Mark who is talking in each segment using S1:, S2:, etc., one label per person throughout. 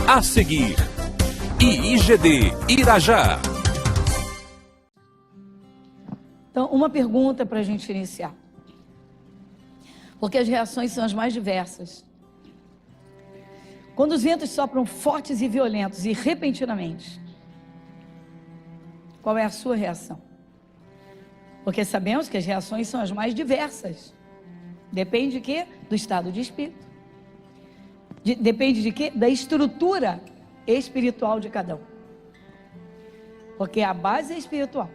S1: A seguir, IIGD Irajá.
S2: Então, uma pergunta para a gente iniciar. Porque as reações são as mais diversas. Quando os ventos sopram fortes e violentos e repentinamente, qual é a sua reação? Porque sabemos que as reações são as mais diversas. Depende de quê? Do estado de espírito. Depende de quê? Da estrutura espiritual de cada um. Porque a base é espiritual,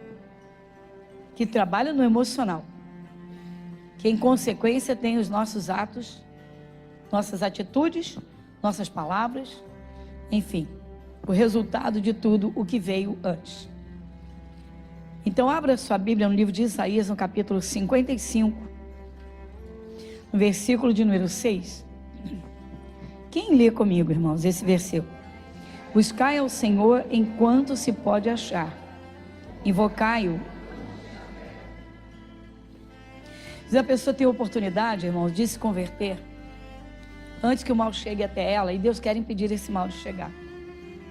S2: que trabalha no emocional, que em consequência tem os nossos atos, nossas atitudes, nossas palavras, enfim, o resultado de tudo o que veio antes. Então abra sua Bíblia no livro de Isaías, no capítulo 55, no versículo de número 6. Quem lê comigo, irmãos, esse versículo? Buscai ao Senhor enquanto se pode achar, invocai-o. Se a pessoa tem oportunidade, irmãos, de se converter, antes que o mal chegue até ela, e Deus quer impedir esse mal de chegar.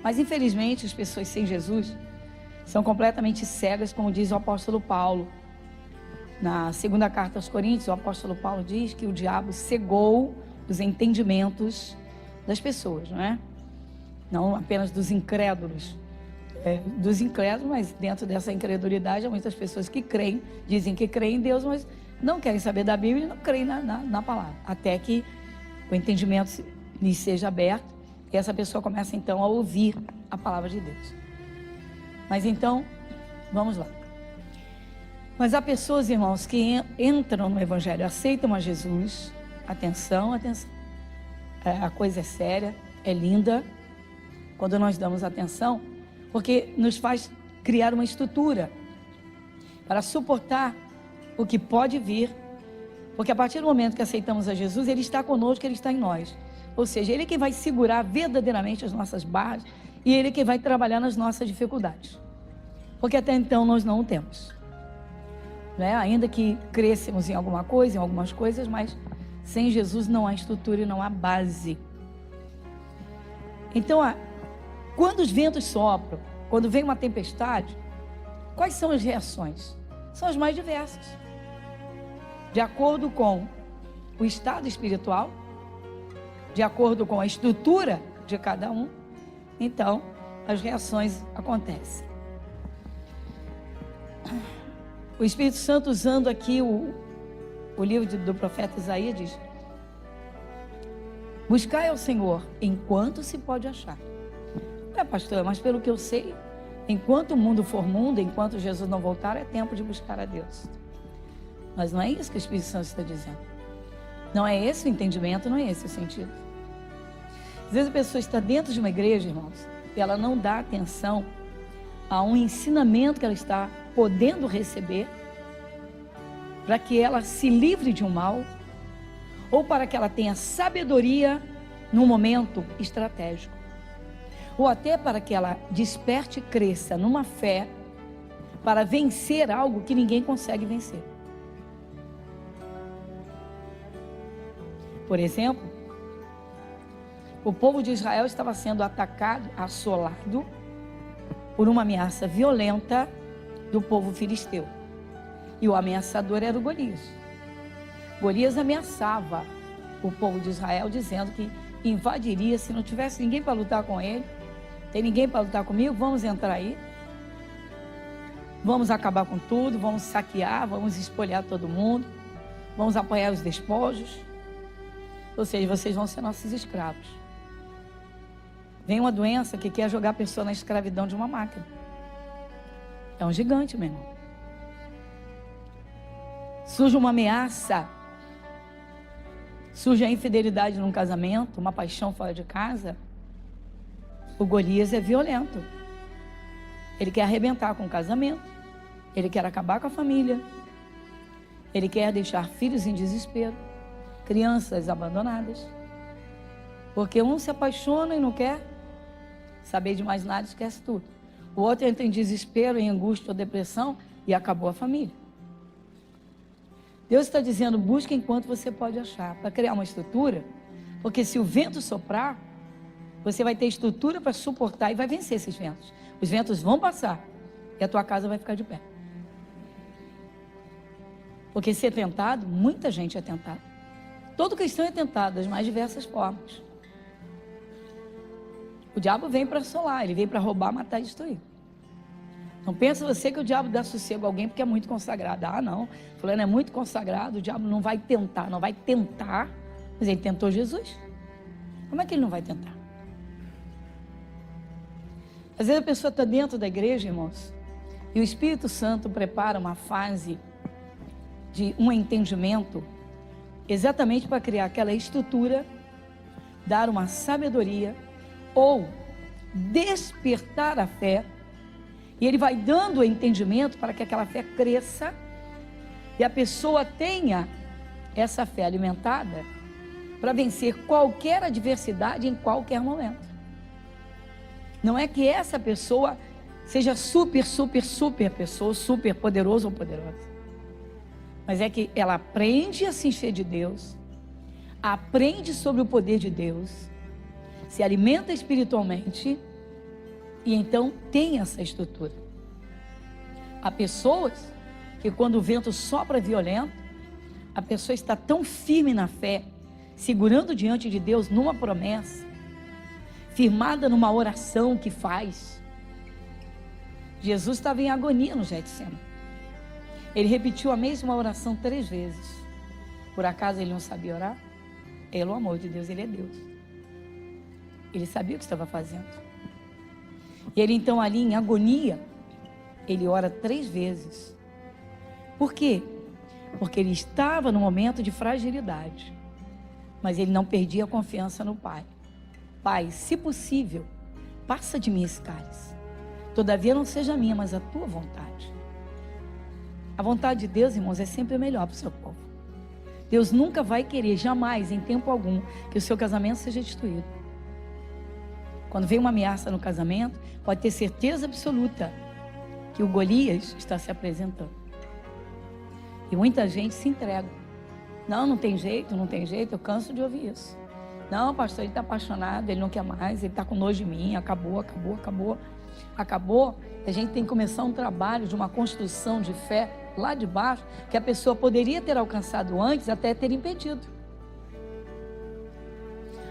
S2: Mas infelizmente as pessoas sem Jesus são completamente cegas, como diz o apóstolo Paulo. Na segunda carta aos Coríntios, o apóstolo Paulo diz que o diabo cegou os entendimentos das pessoas, não é? Não apenas dos incrédulos, mas dentro dessa incredulidade há muitas pessoas que creem, dizem que creem em Deus, mas não querem saber da Bíblia e não creem na palavra, até que o entendimento lhe seja aberto e essa pessoa começa então a ouvir a palavra de Deus. Mas então, vamos lá. Mas há pessoas, irmãos, que entram no Evangelho, aceitam a Jesus. Atenção, atenção. A coisa é séria, é linda, quando nós damos atenção, porque nos faz criar uma estrutura para suportar o que pode vir, porque a partir do momento que aceitamos a Jesus, Ele está conosco, Ele está em nós. Ou seja, Ele é quem vai segurar verdadeiramente as nossas barras e Ele é quem vai trabalhar nas nossas dificuldades, porque até então nós não o temos, né? Ainda que crescemos em alguma coisa, em algumas coisas, mas sem Jesus não há estrutura e não há base. Então, quando os ventos sopram, quando vem uma tempestade, quais são as reações? São as mais diversas, de acordo com o estado espiritual, de acordo com a estrutura de cada um. Então, as reações acontecem. O Espírito Santo, usando aqui o livro do profeta Isaías, diz: buscai ao Senhor enquanto se pode achar. Pastor, mas pelo que eu sei, enquanto o mundo for mundo, enquanto Jesus não voltar, é tempo de buscar a Deus. Mas não é isso que o Espírito Santo está dizendo. Não é esse o entendimento, não é esse o sentido. Às vezes a pessoa está dentro de uma igreja, irmãos, e ela não dá atenção a um ensinamento que ela está podendo receber, para que ela se livre de um mal, ou para que ela tenha sabedoria num momento estratégico, ou até para que ela desperte e cresça numa fé para vencer algo que ninguém consegue vencer. Por exemplo, o povo de Israel estava sendo atacado, assolado por uma ameaça violenta do povo filisteu. E o ameaçador era o Golias. Golias ameaçava o povo de Israel, dizendo que invadiria se não tivesse ninguém para lutar com ele. Tem ninguém para lutar comigo? Vamos entrar aí. Vamos acabar com tudo, vamos saquear, vamos espolhar todo mundo, vamos apanhar os despojos. Ou seja, vocês vão ser nossos escravos. Vem uma doença que quer jogar a pessoa na escravidão de uma máquina. É um gigante, meu irmão. Surge uma ameaça, surge a infidelidade num casamento, uma paixão fora de casa. O Golias é violento. Ele quer arrebentar com o casamento, ele quer acabar com a família, ele quer deixar filhos em desespero, crianças abandonadas, porque um se apaixona e não quer saber de mais nada, esquece tudo. O outro entra em desespero, em angústia ou depressão e acabou a família. Deus está dizendo, busque enquanto você pode achar, para criar uma estrutura, porque se o vento soprar, Você vai ter estrutura para suportar e vai vencer esses ventos. Os ventos vão passar e a tua casa vai ficar de pé. Porque ser tentado, muita gente é tentada. Todo cristão é tentado das mais diversas formas. O diabo vem para assolar, ele vem para roubar, matar e destruir. Não pensa você que o diabo dá sossego a alguém porque é muito consagrado. Ah, não, fulano é muito consagrado, o diabo não vai tentar, mas ele tentou Jesus. Como é que ele não vai tentar? Às vezes a pessoa está dentro da igreja, irmãos, e o Espírito Santo prepara uma fase de um entendimento exatamente para criar aquela estrutura, dar uma sabedoria ou despertar a fé, e ele vai dando o entendimento para que aquela fé cresça e a pessoa tenha essa fé alimentada para vencer qualquer adversidade em qualquer momento. Não é que essa pessoa seja super pessoa, super poderoso ou poderosa, mas é que ela aprende a se encher de Deus, aprende sobre o poder de Deus, se alimenta espiritualmente e então tem essa estrutura. Há pessoas que quando o vento sopra violento, a pessoa está tão firme na fé, segurando diante de Deus numa promessa, firmada numa oração que faz. Jesus estava em agonia no Getsemane. Ele repetiu a mesma oração 3 vezes. Por acaso ele não sabia orar? Pelo amor de Deus, ele é Deus. Ele sabia o que estava fazendo. E ele então ali em agonia, ele ora 3 vezes. Por quê? Porque ele estava num momento de fragilidade, mas ele não perdia a confiança no Pai. Pai, se possível, passa de mim esse cálice. Todavia não seja a minha, mas a tua vontade. A vontade de Deus, irmãos, é sempre melhor para o seu povo. Deus nunca vai querer, jamais, em tempo algum, que o seu casamento seja destruído. Quando vem uma ameaça no casamento, pode ter certeza absoluta que o Golias está se apresentando. E muita gente se entrega. Não tem jeito, eu canso de ouvir isso. Não, pastor, ele está apaixonado, ele não quer mais, ele está com nojo de mim, acabou. A gente tem que começar um trabalho de uma construção de fé lá de baixo, que a pessoa poderia ter alcançado antes, até ter impedido.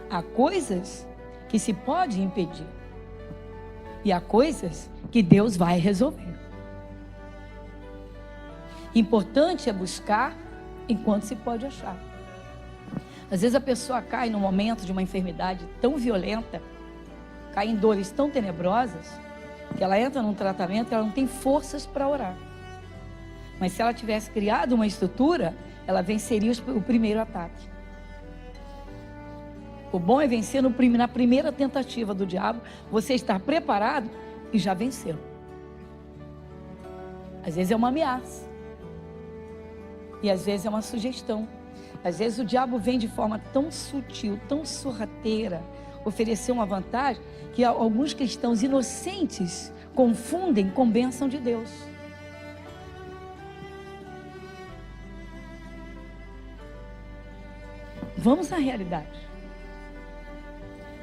S2: Há coisas que se pode impedir, e há coisas que Deus vai resolver. Importante é buscar enquanto se pode achar. Às vezes a pessoa cai no momento de uma enfermidade tão violenta, cai em dores tão tenebrosas, que ela entra num tratamento e ela não tem forças para orar. Mas se ela tivesse criado uma estrutura, ela venceria o primeiro ataque. O bom é vencer na primeira tentativa do diabo, você estar preparado e já venceu. Às vezes é uma ameaça. E às vezes é uma sugestão. Às vezes o diabo vem de forma tão sutil, tão sorrateira, oferecer uma vantagem que alguns cristãos inocentes confundem com bênção de Deus. Vamos à realidade.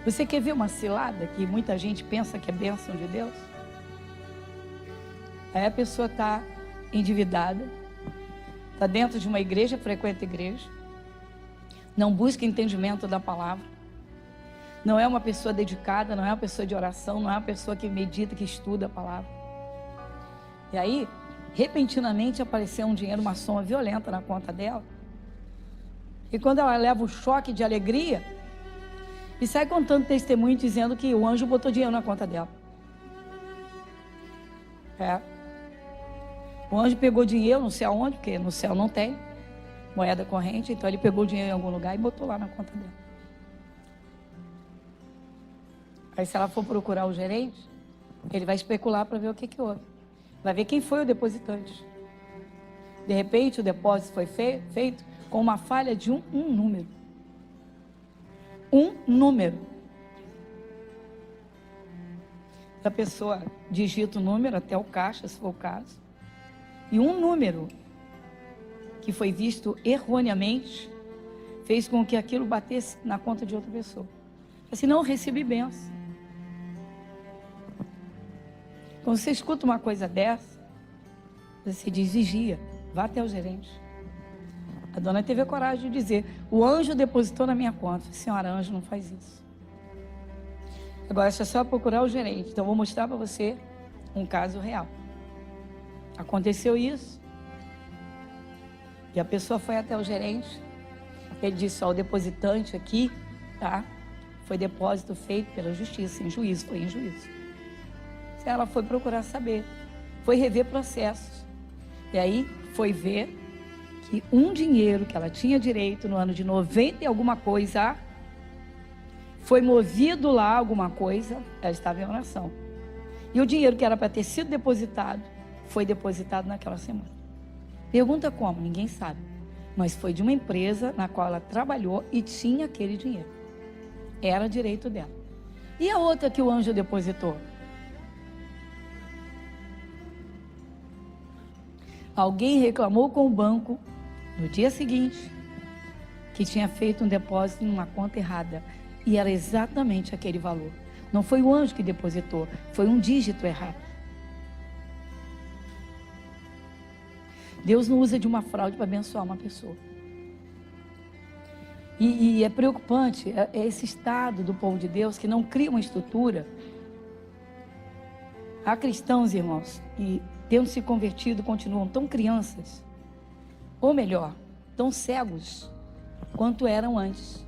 S2: Você quer ver uma cilada que muita gente pensa que é bênção de Deus? Aí a pessoa está endividada, está dentro de uma igreja, frequenta a igreja, não busca entendimento da palavra, não é uma pessoa dedicada, não é uma pessoa de oração, não é uma pessoa que medita, que estuda a palavra. E aí, repentinamente apareceu um dinheiro, uma soma violenta na conta dela. E quando ela leva o choque de alegria, e sai contando testemunho dizendo que o anjo botou dinheiro na conta dela. O anjo pegou dinheiro, não sei aonde, porque no céu não tem moeda corrente, então ele pegou o dinheiro em algum lugar e botou lá na conta dela. Aí se ela for procurar o gerente, ele vai especular para ver o que houve. Vai ver quem foi o depositante. De repente o depósito foi feito com uma falha de um número. Um número. A pessoa digita o número até o caixa, se for o caso. E um número que foi visto erroneamente fez com que aquilo batesse na conta de outra pessoa. Assim, não, eu recebi bênção. Quando você escuta uma coisa dessa, você diz, vigia, vá até o gerente. A dona teve a coragem de dizer, o anjo depositou na minha conta. Senhora, anjo não faz isso. Agora, é só procurar o gerente. Então, eu vou mostrar para você um caso real. Aconteceu isso. E a pessoa foi até o gerente. Ele disse, ó, o depositante aqui, tá? Foi depósito feito pela justiça, em juízo, foi em juízo. Ela foi procurar saber, foi rever processos. E aí foi ver que um dinheiro que ela tinha direito no ano de 90 e alguma coisa, foi movido lá alguma coisa, ela estava em oração. E o dinheiro que era para ter sido depositado, foi depositado naquela semana. Pergunta como? Ninguém sabe. Mas foi de uma empresa na qual ela trabalhou e tinha aquele dinheiro. Era direito dela. E a outra que o anjo depositou? Alguém reclamou com o banco no dia seguinte que tinha feito um depósito numa conta errada. E era exatamente aquele valor. Não foi o anjo que depositou, foi um dígito errado. Deus não usa de uma fraude para abençoar uma pessoa. E é preocupante, é esse estado do povo de Deus que não cria uma estrutura. Há cristãos, irmãos, e tendo se convertido, continuam tão crianças, ou melhor, tão cegos quanto eram antes.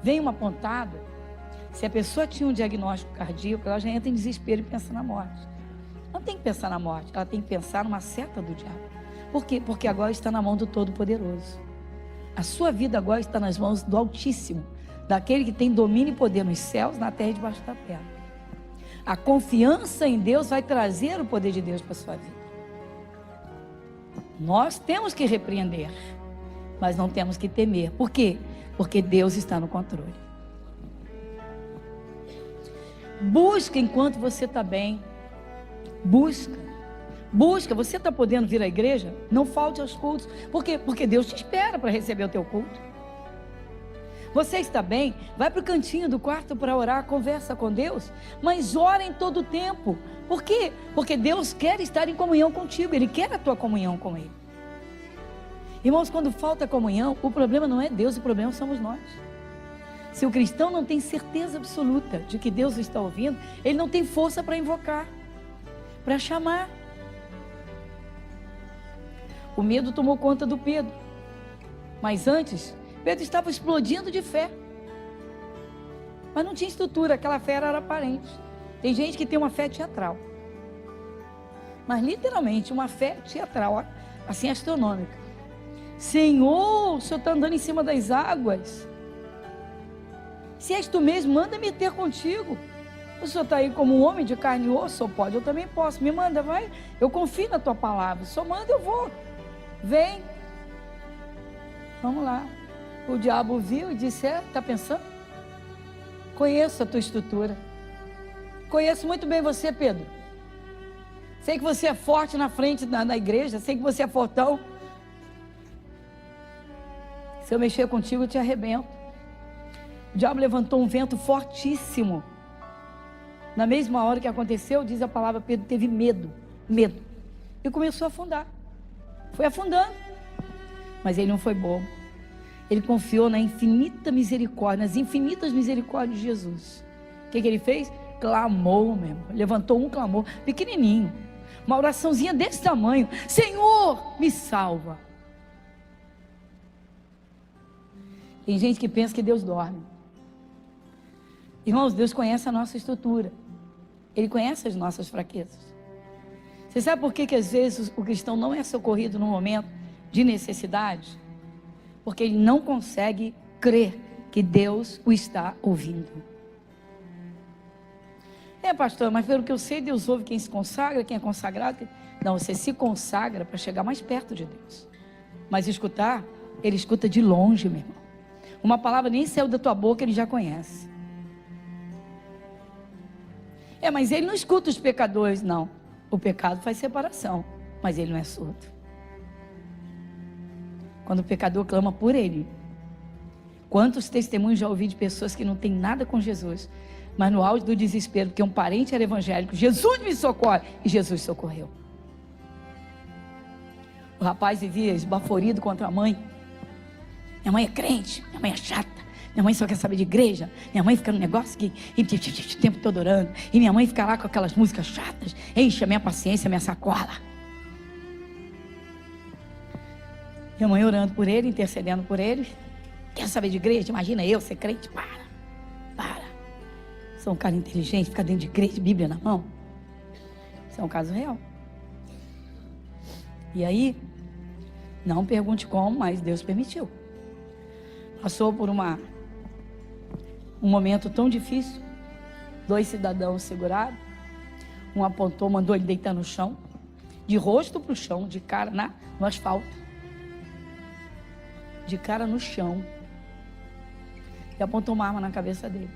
S2: Vem uma pontada, se a pessoa tinha um diagnóstico cardíaco, ela já entra em desespero e pensa na morte. Não tem que pensar na morte, ela tem que pensar numa seta do diabo. Por quê? Porque agora está na mão do Todo-Poderoso. A sua vida agora está nas mãos do Altíssimo, daquele que tem domínio e poder nos céus, na terra e debaixo da terra. A confiança em Deus vai trazer o poder de Deus para a sua vida. Nós temos que repreender, mas não temos que temer. Por quê? Porque Deus está no controle. Busca enquanto você está bem. Busca. Você está podendo vir à igreja? Não falte aos cultos. Por quê? Porque Deus te espera para receber o teu culto. Você está bem? Vai para o cantinho do quarto para orar, conversa com Deus, mas ora em todo o tempo. Por quê? Porque Deus quer estar em comunhão contigo, Ele quer a tua comunhão com Ele. Irmãos, quando falta comunhão, o problema não é Deus, o problema somos nós. Se o cristão não tem certeza absoluta de que Deus o está ouvindo, ele não tem força para invocar, para chamar. O medo tomou conta do Pedro, mas antes, Pedro estava explodindo de fé, mas não tinha estrutura, aquela fé era aparente. Tem gente que tem uma fé teatral, mas literalmente uma fé teatral, assim astronômica. Senhor, o Senhor está andando em cima das águas, se és tu mesmo, manda-me ter contigo. O Senhor está aí como um homem de carne e osso, ou pode, eu também posso, me manda, vai, eu confio na tua palavra, só manda, eu vou, vem, vamos lá. O diabo viu e disse, está pensando? Conheço a tua estrutura, conheço muito bem você, Pedro, sei que você é forte na frente da igreja, sei que você é fortão, se eu mexer contigo eu te arrebento. O diabo levantou um vento fortíssimo, na mesma hora que aconteceu, diz a palavra, Pedro teve medo, e começou a afundar, foi afundando, mas ele não foi bobo, ele confiou na infinita misericórdia, nas infinitas misericórdias de Jesus. O que ele fez? Clamou mesmo, levantou um clamor, pequenininho, uma oraçãozinha desse tamanho, Senhor, me salva. Tem gente que pensa que Deus dorme. Irmãos, Deus conhece a nossa estrutura, Ele conhece as nossas fraquezas. Você sabe por que às vezes o cristão não é socorrido no momento de necessidade? Porque ele não consegue crer que Deus o está ouvindo. Pastor, mas pelo que eu sei, Deus ouve quem se consagra, quem é consagrado. Não, você se consagra para chegar mais perto de Deus. Mas escutar, Ele escuta de longe, meu irmão. Uma palavra nem saiu da tua boca, Ele já conhece. Mas Ele não escuta os pecadores, não. O pecado faz separação, mas Ele não é surdo. Quando o pecador clama por Ele, Quantos testemunhos já ouvi de pessoas que não têm nada com Jesus, mas no auge do desespero, porque um parente era evangélico, Jesus me socorre, e Jesus socorreu. O rapaz vivia esbaforido contra a mãe. Minha mãe é crente, minha mãe é chata, minha mãe só quer saber de igreja, minha mãe fica no negócio que o tempo todo orando, e minha mãe fica lá com aquelas músicas chatas, enche a minha paciência, a minha sacola. Minha mãe orando por ele, intercedendo por ele. Quer saber de igreja? Imagina eu ser crente? Para. Sou um cara inteligente, fica dentro de igreja, Bíblia na mão. Isso é um caso real. E aí, não pergunte como, mas Deus permitiu. Passou por um momento tão difícil. 2 cidadãos seguraram. Um apontou, mandou ele deitar no chão, de rosto para o chão, de cara no asfalto. De cara no chão. E apontou uma arma na cabeça dele.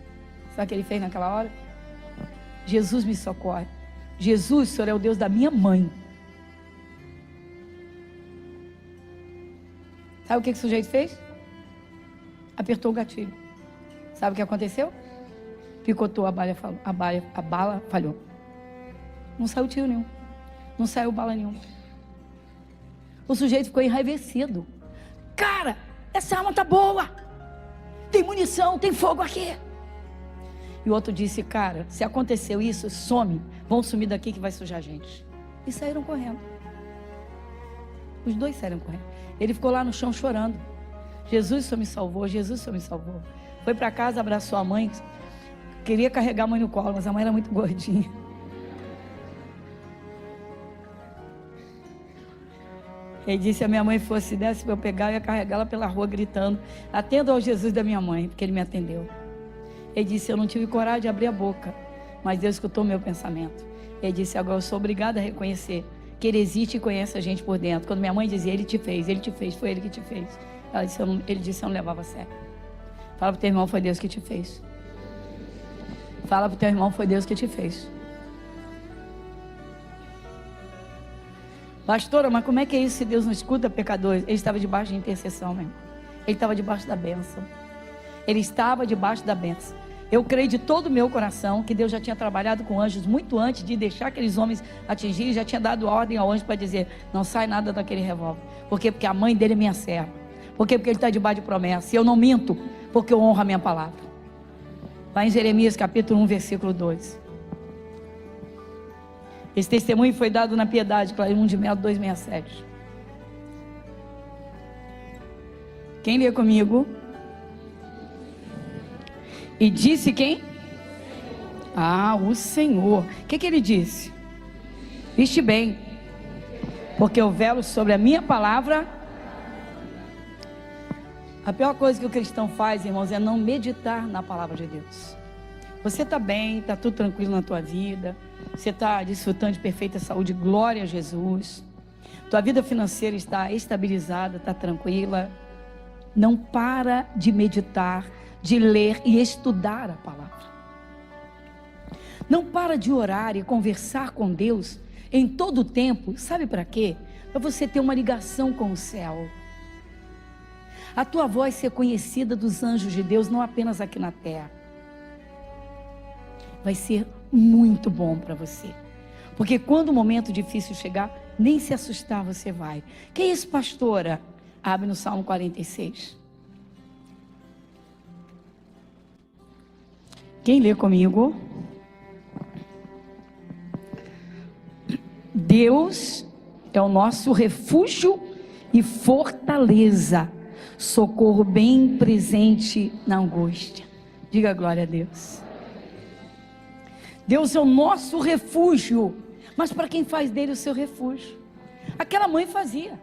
S2: Sabe o que ele fez naquela hora? Jesus me socorre. Jesus, o Senhor é o Deus da minha mãe. Sabe o que o sujeito fez? Apertou o gatilho. Sabe o que aconteceu? Picotou, a bala falhou. Não saiu tiro nenhum. Não saiu bala nenhuma. O sujeito ficou enraivecido. Cara, essa arma tá boa. Tem munição, tem fogo aqui. E o outro disse, cara, se aconteceu isso, some. Vão sumir daqui que vai sujar a gente. E saíram correndo. Os dois saíram correndo. Ele ficou lá no chão chorando. Jesus, o Senhor me salvou. Jesus, o Senhor me salvou. Foi para casa, abraçou a mãe. Queria carregar a mãe no colo, mas a mãe era muito gordinha. Ele disse, se a minha mãe fosse desse para eu pegar, eu ia carregá-la pela rua gritando, atenda ao Jesus da minha mãe, porque ele me atendeu. Ele disse, eu não tive coragem de abrir a boca, mas Deus escutou meu pensamento. Ele disse, agora eu sou obrigada a reconhecer que ele existe e conhece a gente por dentro. Quando minha mãe dizia, ele te fez, foi ele que te fez. Ele disse, eu não levava a sério. Fala para o teu irmão, foi Deus que te fez. Fala para o teu irmão, foi Deus que te fez. Pastora, mas como é que é isso se Deus não escuta pecadores? Ele estava debaixo de intercessão, meu irmão. Ele estava debaixo da bênção. Ele estava debaixo da bênção. Eu creio de todo o meu coração que Deus já tinha trabalhado com anjos muito antes de deixar aqueles homens atingirem, já tinha dado ordem ao anjo para dizer, não sai nada daquele revólver. Por quê? Porque a mãe dele é minha serva. Por quê? Porque ele está debaixo de promessa. E eu não minto, porque eu honro a minha palavra. Vai em Jeremias capítulo 1, versículo 2. Esse testemunho foi dado na Piedade, Clarim de Melo 267. Quem lê comigo? E disse quem? O Senhor. O que ele disse? Viste bem, porque eu velo sobre a minha palavra. A pior coisa que o cristão faz, irmãos, é não meditar na palavra de Deus. Você está bem, está tudo tranquilo na tua vida, você está desfrutando de perfeita saúde, glória a Jesus, tua vida financeira está estabilizada, está tranquila. Não para de meditar, de ler e estudar a palavra. Não para de orar e conversar com Deus em todo o tempo. Sabe para quê? Para você ter uma ligação com o céu. A tua voz ser conhecida dos anjos de Deus, não apenas aqui na terra. Vai ser muito bom para você. Porque quando o momento difícil chegar, nem se assustar você vai. Que é isso, pastora? Abre no Salmo 46. Quem lê comigo? Deus é o nosso refúgio e fortaleza, socorro bem presente na angústia. Diga glória a Deus. Deus é o nosso refúgio, mas para quem faz dele o seu refúgio? Aquela mãe fazia.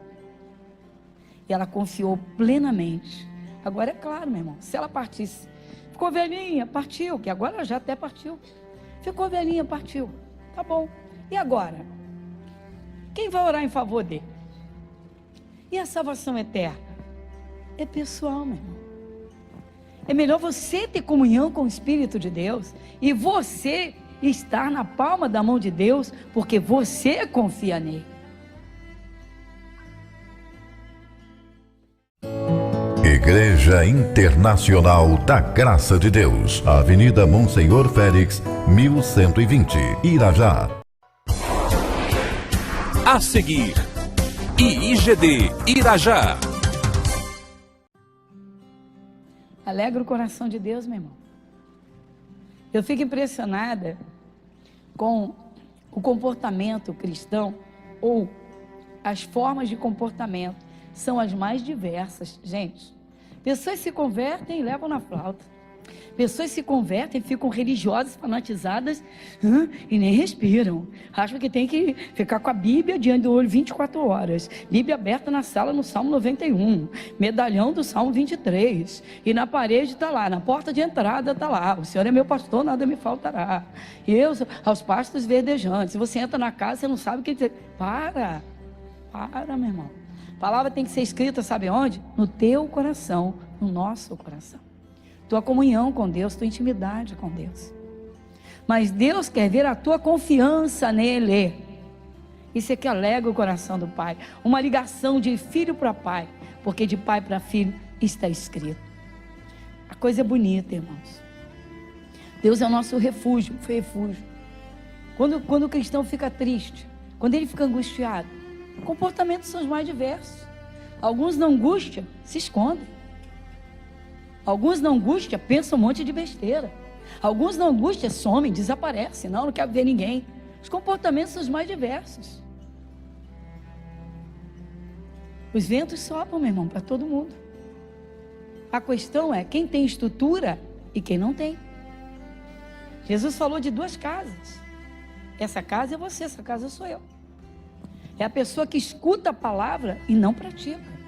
S2: E ela confiou plenamente. Agora é claro, meu irmão, se ela partisse, ficou velhinha, partiu, que agora já até partiu. Ficou velhinha, partiu. Tá bom. E agora? Quem vai orar em favor dele? E a salvação eterna? É pessoal, meu irmão. É melhor você ter comunhão com o Espírito de Deus e você estar na palma da mão de Deus, porque você confia nele.
S3: Igreja Internacional da Graça de Deus, Avenida Monsenhor Félix, 1120, Irajá.
S1: A seguir, IIGD Irajá.
S2: Alegra o coração de Deus, meu irmão. Eu fico impressionada com o comportamento cristão, ou as formas de comportamento são as mais diversas, gente. Pessoas se convertem e levam na flauta. Pessoas se convertem, ficam religiosas, fanatizadas e nem respiram. Acham que tem que ficar com a Bíblia diante do olho 24 horas. Bíblia aberta na sala no Salmo 91. Medalhão do Salmo 23. E na parede está lá, na porta de entrada está lá. O Senhor é meu pastor, nada me faltará. E eu aos pastos verdejantes. Se você entra na casa, você não sabe o que dizer. Para, meu irmão. A palavra tem que ser escrita, sabe onde? No teu coração, no nosso coração. Tua comunhão com Deus, tua intimidade com Deus. Mas Deus quer ver a tua confiança nele. Isso é que alegra o coração do Pai. Uma ligação de filho para pai, porque de pai para filho está escrito. A coisa é bonita, irmãos. Deus é o nosso refúgio, refúgio. Quando o cristão fica triste, quando ele fica angustiado, comportamentos são os mais diversos. Alguns na angústia se escondem. Alguns na angústia pensam um monte de besteira. Alguns na angústia somem, desaparecem. Não quero ver ninguém. Os comportamentos são os mais diversos. Os ventos sopram, meu irmão, para todo mundo. A questão é quem tem estrutura e quem não tem. Jesus falou de duas casas. Essa casa é você, essa casa sou eu. É a pessoa que escuta a palavra e não pratica.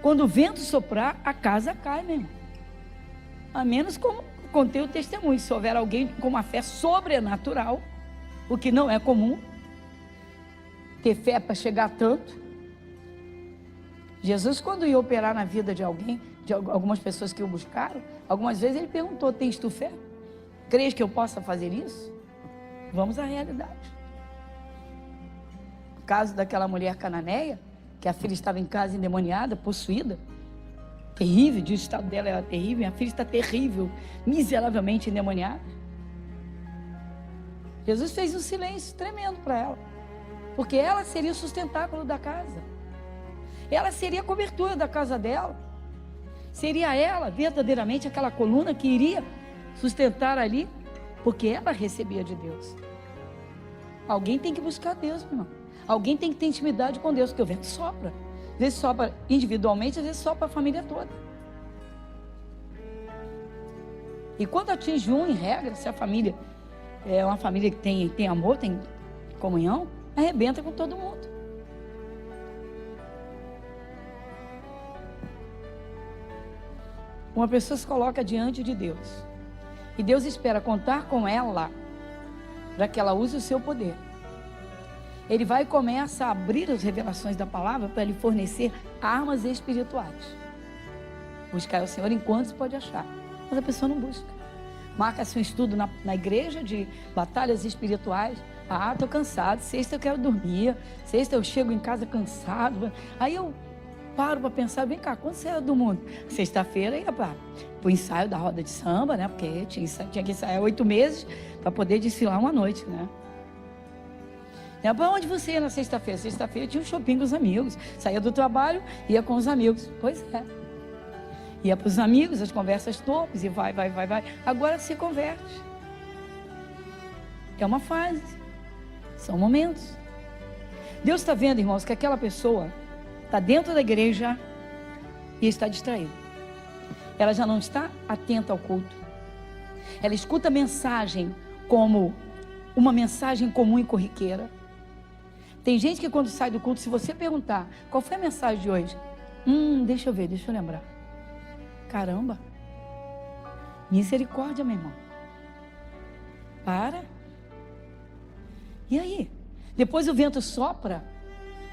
S2: Quando o vento soprar, a casa cai mesmo. A menos como contei o testemunho. Se houver alguém com uma fé sobrenatural, o que não é comum, ter fé para chegar tanto. Jesus, quando ia operar na vida de alguém, de algumas pessoas que o buscaram, algumas vezes ele perguntou: tens tu fé? Crês que eu possa fazer isso? Vamos à realidade. O caso daquela mulher cananeia, que a filha estava em casa endemoniada, possuída, terrível, o estado dela era terrível, minha filha está terrível, miseravelmente endemoniada. Jesus fez um silêncio tremendo para ela, porque ela seria o sustentáculo da casa, ela seria a cobertura da casa dela, seria ela verdadeiramente aquela coluna que iria sustentar ali, porque ela recebia de Deus. Alguém tem que buscar Deus, meu irmão. Alguém tem que ter intimidade com Deus, porque o vento sopra. Às vezes sopra individualmente, às vezes sopra a família toda. E quando atinge um, em regra, se a família é uma família que tem amor, tem comunhão, arrebenta com todo mundo. Uma pessoa se coloca diante de Deus, e Deus espera contar com ela, para que ela use o seu poder. Ele vai e começa a abrir as revelações da palavra para lhe fornecer armas espirituais. Buscar o Senhor enquanto se pode achar, mas a pessoa não busca. Marca-se um estudo na igreja de batalhas espirituais. Ah, estou cansado, sexta eu quero dormir, sexta eu chego em casa cansado. Aí eu paro para pensar, vem cá, quando você era do mundo? Sexta-feira ia para o ensaio da roda de samba, né? Porque tinha que ensaiar 8 meses para poder desfilar uma noite, né? Para onde você ia na sexta-feira? Sexta-feira tinha um shopping com os amigos. Saía do trabalho, ia com os amigos. Pois é. Ia para os amigos, as conversas tops, e vai. Agora se converte. É uma fase. São momentos. Deus está vendo, irmãos, que aquela pessoa está dentro da igreja e está distraída. Ela já não está atenta ao culto. Ela escuta a mensagem como uma mensagem comum e corriqueira. Tem gente que quando sai do culto, se você perguntar, qual foi a mensagem de hoje? Deixa eu ver, deixa eu lembrar. Caramba. Misericórdia, meu irmão. Para. E aí? Depois o vento sopra,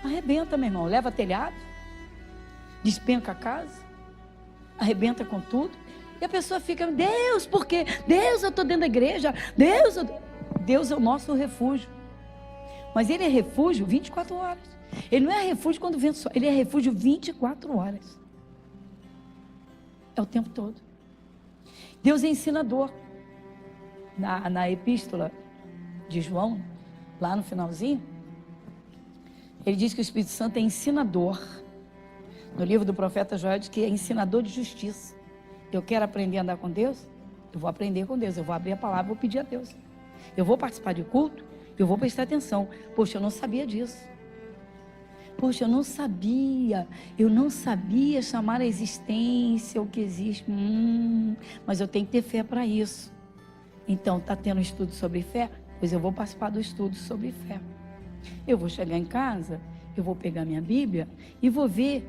S2: arrebenta, meu irmão. Leva telhado, despenca a casa, arrebenta com tudo. E a pessoa fica, Deus, por quê? Deus, eu estou dentro da igreja. Deus é o nosso refúgio. Mas ele é refúgio 24 horas. Ele não é refúgio quando o vento sopra. Ele é refúgio 24 horas. É o tempo todo. Deus é ensinador. Na epístola de João, lá no finalzinho, ele diz que o Espírito Santo é ensinador. No livro do profeta Joel diz que é ensinador de justiça. Eu quero aprender a andar com Deus? Eu vou aprender com Deus. Eu vou abrir a palavra, vou pedir a Deus. Eu vou participar de culto, eu vou prestar atenção. Poxa, eu não sabia disso. Poxa, eu não sabia chamar a existência o que existe. Mas eu tenho que ter fé para isso. Então, está tendo um estudo sobre fé? Pois eu vou participar do estudo sobre fé. Eu vou chegar em casa, eu vou pegar minha Bíblia e vou ver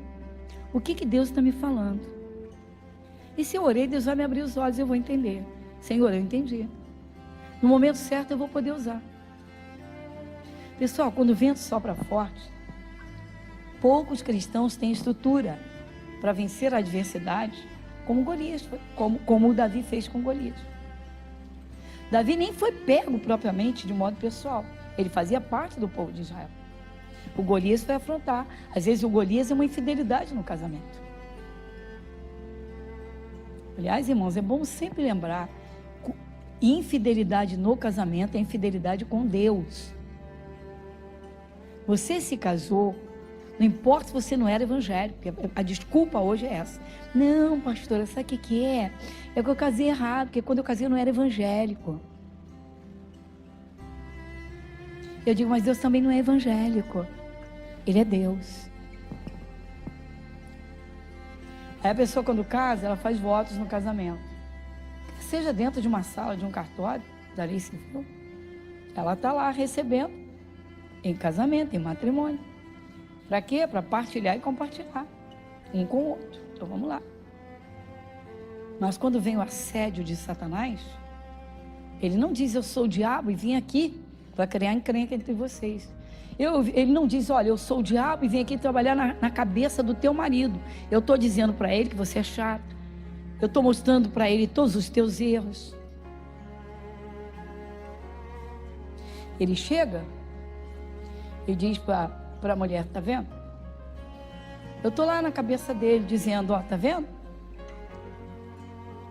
S2: o que Deus está me falando. E se eu orei, Deus vai me abrir os olhos e eu vou entender. Senhor, eu entendi. No momento certo eu vou poder usar. Pessoal, quando o vento sopra forte, poucos cristãos têm estrutura para vencer a adversidade, como Golias, como o Davi fez com Golias. Davi nem foi pego propriamente de modo pessoal. Ele fazia parte do povo de Israel. O Golias foi afrontar. Às vezes o Golias é uma infidelidade no casamento. Aliás, irmãos, é bom sempre lembrar: infidelidade no casamento é infidelidade com Deus. Você se casou, não importa se você não era evangélico, porque a desculpa hoje é essa. Não, pastora, sabe o que é? É que eu casei errado, porque quando eu casei eu não era evangélico. Eu digo, mas Deus também não é evangélico. Ele é Deus. Aí a pessoa, quando casa, ela faz votos no casamento. Seja dentro de uma sala, de um cartório, da lei civil, ela está lá recebendo em casamento, em matrimônio. Para quê? Para partilhar e compartilhar um com o outro. Então vamos lá. Mas quando vem o assédio de Satanás, ele não diz eu sou o diabo e vim aqui para criar encrenca entre vocês. Ele não diz, olha, eu sou o diabo e vim aqui trabalhar na cabeça do teu marido. Eu estou dizendo para ele que você é chato. Eu estou mostrando para ele todos os teus erros. Ele chega e diz para a mulher, tá vendo? Eu estou lá na cabeça dele dizendo, ó, tá vendo?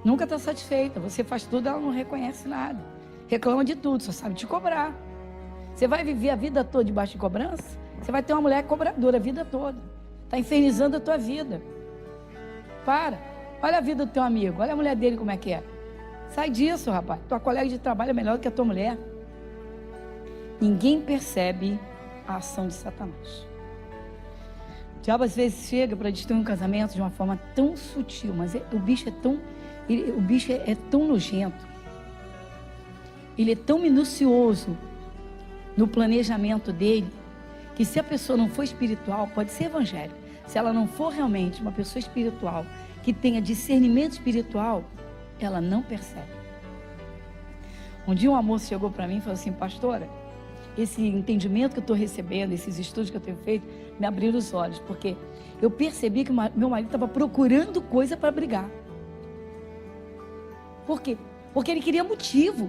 S2: Nunca está satisfeita, você faz tudo, ela não reconhece nada. Reclama de tudo, só sabe te cobrar. Você vai viver a vida toda debaixo de cobrança? Você vai ter uma mulher cobradora a vida toda. Está infernizando a tua vida. Para. Olha a vida do teu amigo, olha a mulher dele como é que é. Sai disso, rapaz. Tua colega de trabalho é melhor do que a tua mulher. Ninguém percebe a ação de Satanás. O diabo às vezes chega para destruir um casamento de uma forma tão sutil, mas o bicho é tão nojento. Ele é tão minucioso no planejamento dele, que se a pessoa não for espiritual, pode ser evangélica, se ela não for realmente uma pessoa espiritual, que tenha discernimento espiritual, ela não percebe. Um dia uma moça chegou para mim e falou assim, pastora, esse entendimento que eu estou recebendo, esses estudos que eu tenho feito, me abriram os olhos, porque eu percebi que meu marido estava procurando coisa para brigar. Por quê? Porque ele queria motivo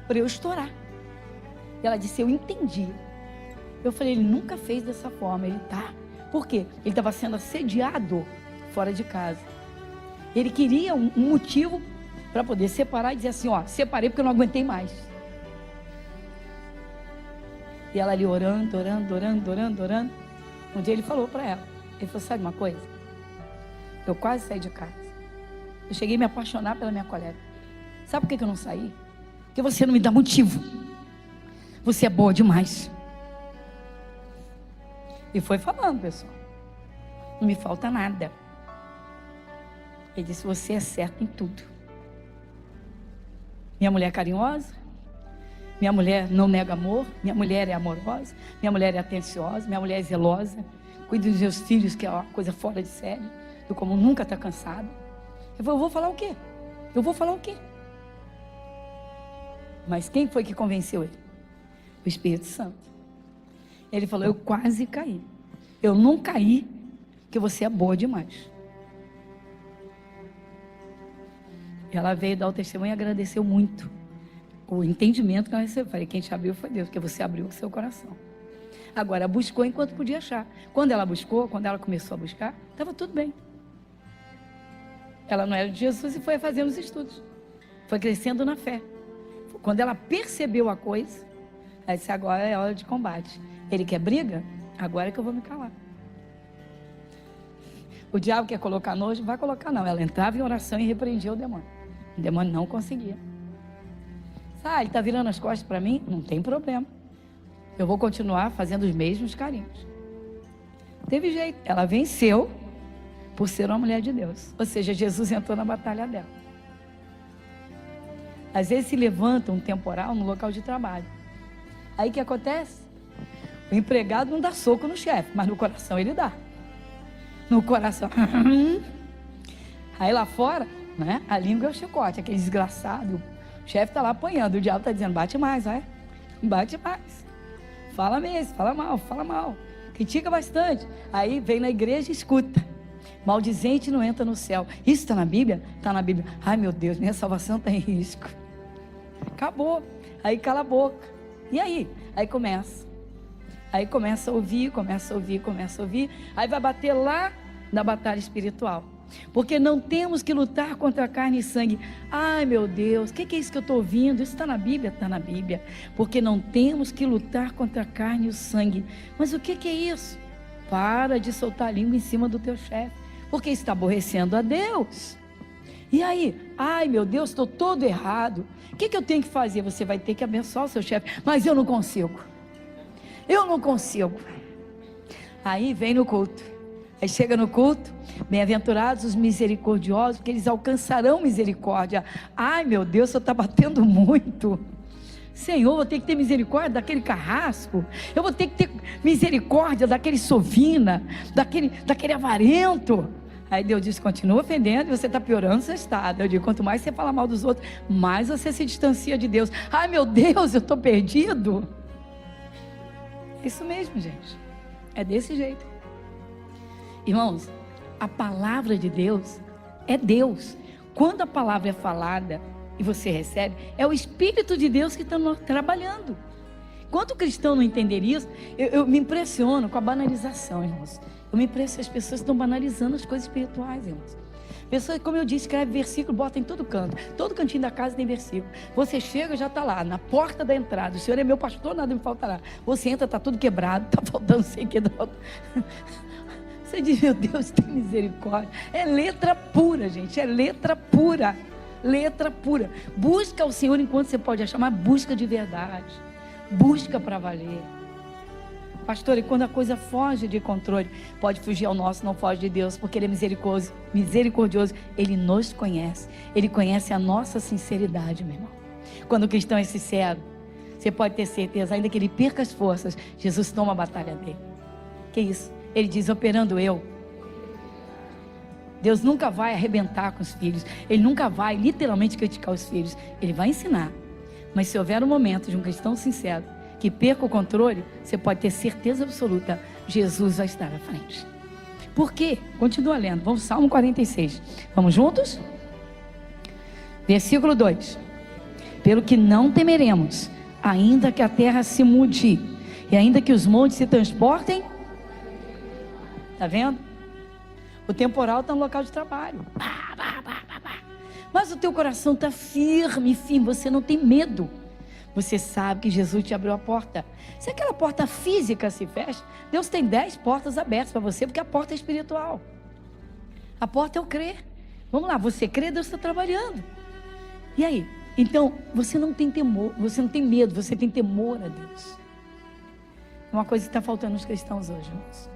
S2: para eu estourar. E ela disse, eu entendi. Eu falei, ele nunca fez dessa forma. Ele tá. Por quê? Ele estava sendo assediado fora de casa. Ele queria um motivo para poder separar e dizer assim, ó, separei porque eu não aguentei mais. E ela ali orando. Um dia ele falou para ela, ele falou, sabe uma coisa? Eu quase saí de casa. Eu cheguei a me apaixonar pela minha colega. Sabe por que eu não saí? Porque você não me dá motivo. Você é boa demais. E foi falando, pessoal. Não me falta nada. Ele disse, você é certo em tudo. Minha mulher é carinhosa. Minha mulher não nega amor. Minha mulher é amorosa. Minha mulher é atenciosa. Minha mulher é zelosa. Cuida dos meus filhos, que é uma coisa fora de série. Eu como nunca está cansado. Eu falei, eu vou falar o quê? Eu vou falar o quê? Mas quem foi que convenceu ele? O Espírito Santo. Ele falou, eu quase caí. Eu não caí, porque você é boa demais. Ela veio dar o testemunho e agradeceu muito o entendimento que ela recebeu. Eu falei, quem te abriu foi Deus, porque você abriu o seu coração. Agora, buscou enquanto podia achar. Quando ela buscou, quando ela começou a buscar, estava tudo bem. Ela não era de Jesus e foi fazendo os estudos. Foi crescendo na fé. Quando ela percebeu a coisa, ela disse, agora é hora de combate. Ele quer briga? Agora é que eu vou me calar. O diabo quer colocar nojo? Não vai colocar não. Ela entrava em oração e repreendia o demônio. O demônio não conseguia. Ele está virando as costas para mim? Não tem problema. Eu vou continuar fazendo os mesmos carinhos. Teve jeito. Ela venceu por ser uma mulher de Deus. Ou seja, Jesus entrou na batalha dela. Às vezes se levanta um temporal no local de trabalho. Aí o que acontece? O empregado não dá soco no chefe, mas no coração ele dá. No coração. Aí lá fora, né, a língua é o chicote, aquele desgraçado. O chefe está lá apanhando, o diabo está dizendo, bate mais, vai. Bate mais. Fala mesmo, fala mal. Critica bastante. Aí vem na igreja e escuta. Maldizente não entra no céu. Isso está na Bíblia? Está na Bíblia. Ai meu Deus, minha salvação está em risco. Acabou. Aí cala a boca. E aí? Aí começa. Aí começa a ouvir. Aí vai bater lá na batalha espiritual. Porque não temos que lutar contra carne e sangue. Ai meu Deus, o que é isso que eu estou ouvindo? Isso está na Bíblia? Está na Bíblia. Porque não temos que lutar contra a carne e o sangue. Mas o que é isso? Para de soltar a língua em cima do teu chefe. Porque está aborrecendo a Deus. E aí? Ai meu Deus, estou todo errado. O que eu tenho que fazer? Você vai ter que abençoar o seu chefe. Mas eu não consigo. Aí vem no culto. Aí chega no culto. Bem-aventurados os misericordiosos, porque eles alcançarão misericórdia. Ai meu Deus, o senhor está batendo muito. Senhor, eu vou ter que ter misericórdia daquele carrasco. Eu vou ter que ter misericórdia daquele sovina, daquele avarento. Aí Deus diz, continua ofendendo e você está piorando o seu estado. Eu digo, quanto mais você fala mal dos outros, mais você se distancia de Deus. Ai meu Deus, eu estou perdido. É isso mesmo, gente. É desse jeito. Irmãos, a palavra de Deus é Deus. Quando a palavra é falada e você recebe, é o Espírito de Deus que está trabalhando. Enquanto o cristão não entender isso, eu me impressiono com a banalização, irmãos. Eu me impressiono, as pessoas estão banalizando as coisas espirituais, irmãos. Pessoas, como eu disse, escreve versículo, bota em todo canto. Todo cantinho da casa tem versículo. Você chega, já está lá, na porta da entrada. O Senhor é meu pastor, nada me faltará. Você entra, está tudo quebrado, está faltando sei o que. Você diz, meu Deus, tem misericórdia. É letra pura, gente, é letra pura. Letra pura. Busca o Senhor enquanto você pode achar, mas busca de verdade. Busca para valer. Pastor, e quando a coisa foge de controle, pode fugir ao nosso, não foge de Deus, porque Ele é misericordioso, Ele nos conhece, Ele conhece a nossa sinceridade, meu irmão. Quando o cristão é sincero, você pode ter certeza, ainda que ele perca as forças, Jesus toma a batalha dele. Que isso? Ele diz, operando eu. Deus nunca vai arrebentar com os filhos, Ele nunca vai literalmente criticar os filhos, Ele vai ensinar. Mas se houver um momento de um cristão sincero, que perca o controle, você pode ter certeza absoluta, Jesus vai estar à frente. Por quê? Continua lendo, vamos Salmo 46, vamos juntos? Versículo 2: pelo que não temeremos, ainda que a terra se mude, e ainda que os montes se transportem. Está vendo? O temporal está no local de trabalho, mas o teu coração está firme, você não tem medo. Você sabe que Jesus te abriu a porta. Se aquela porta física se fecha, Deus tem 10 portas abertas para você, porque a porta é espiritual. A porta é o crer. Vamos lá, você crê, Deus está trabalhando. E aí? Então, você não tem temor, você não tem medo, você tem temor a Deus. É uma coisa que está faltando nos cristãos hoje, irmãos.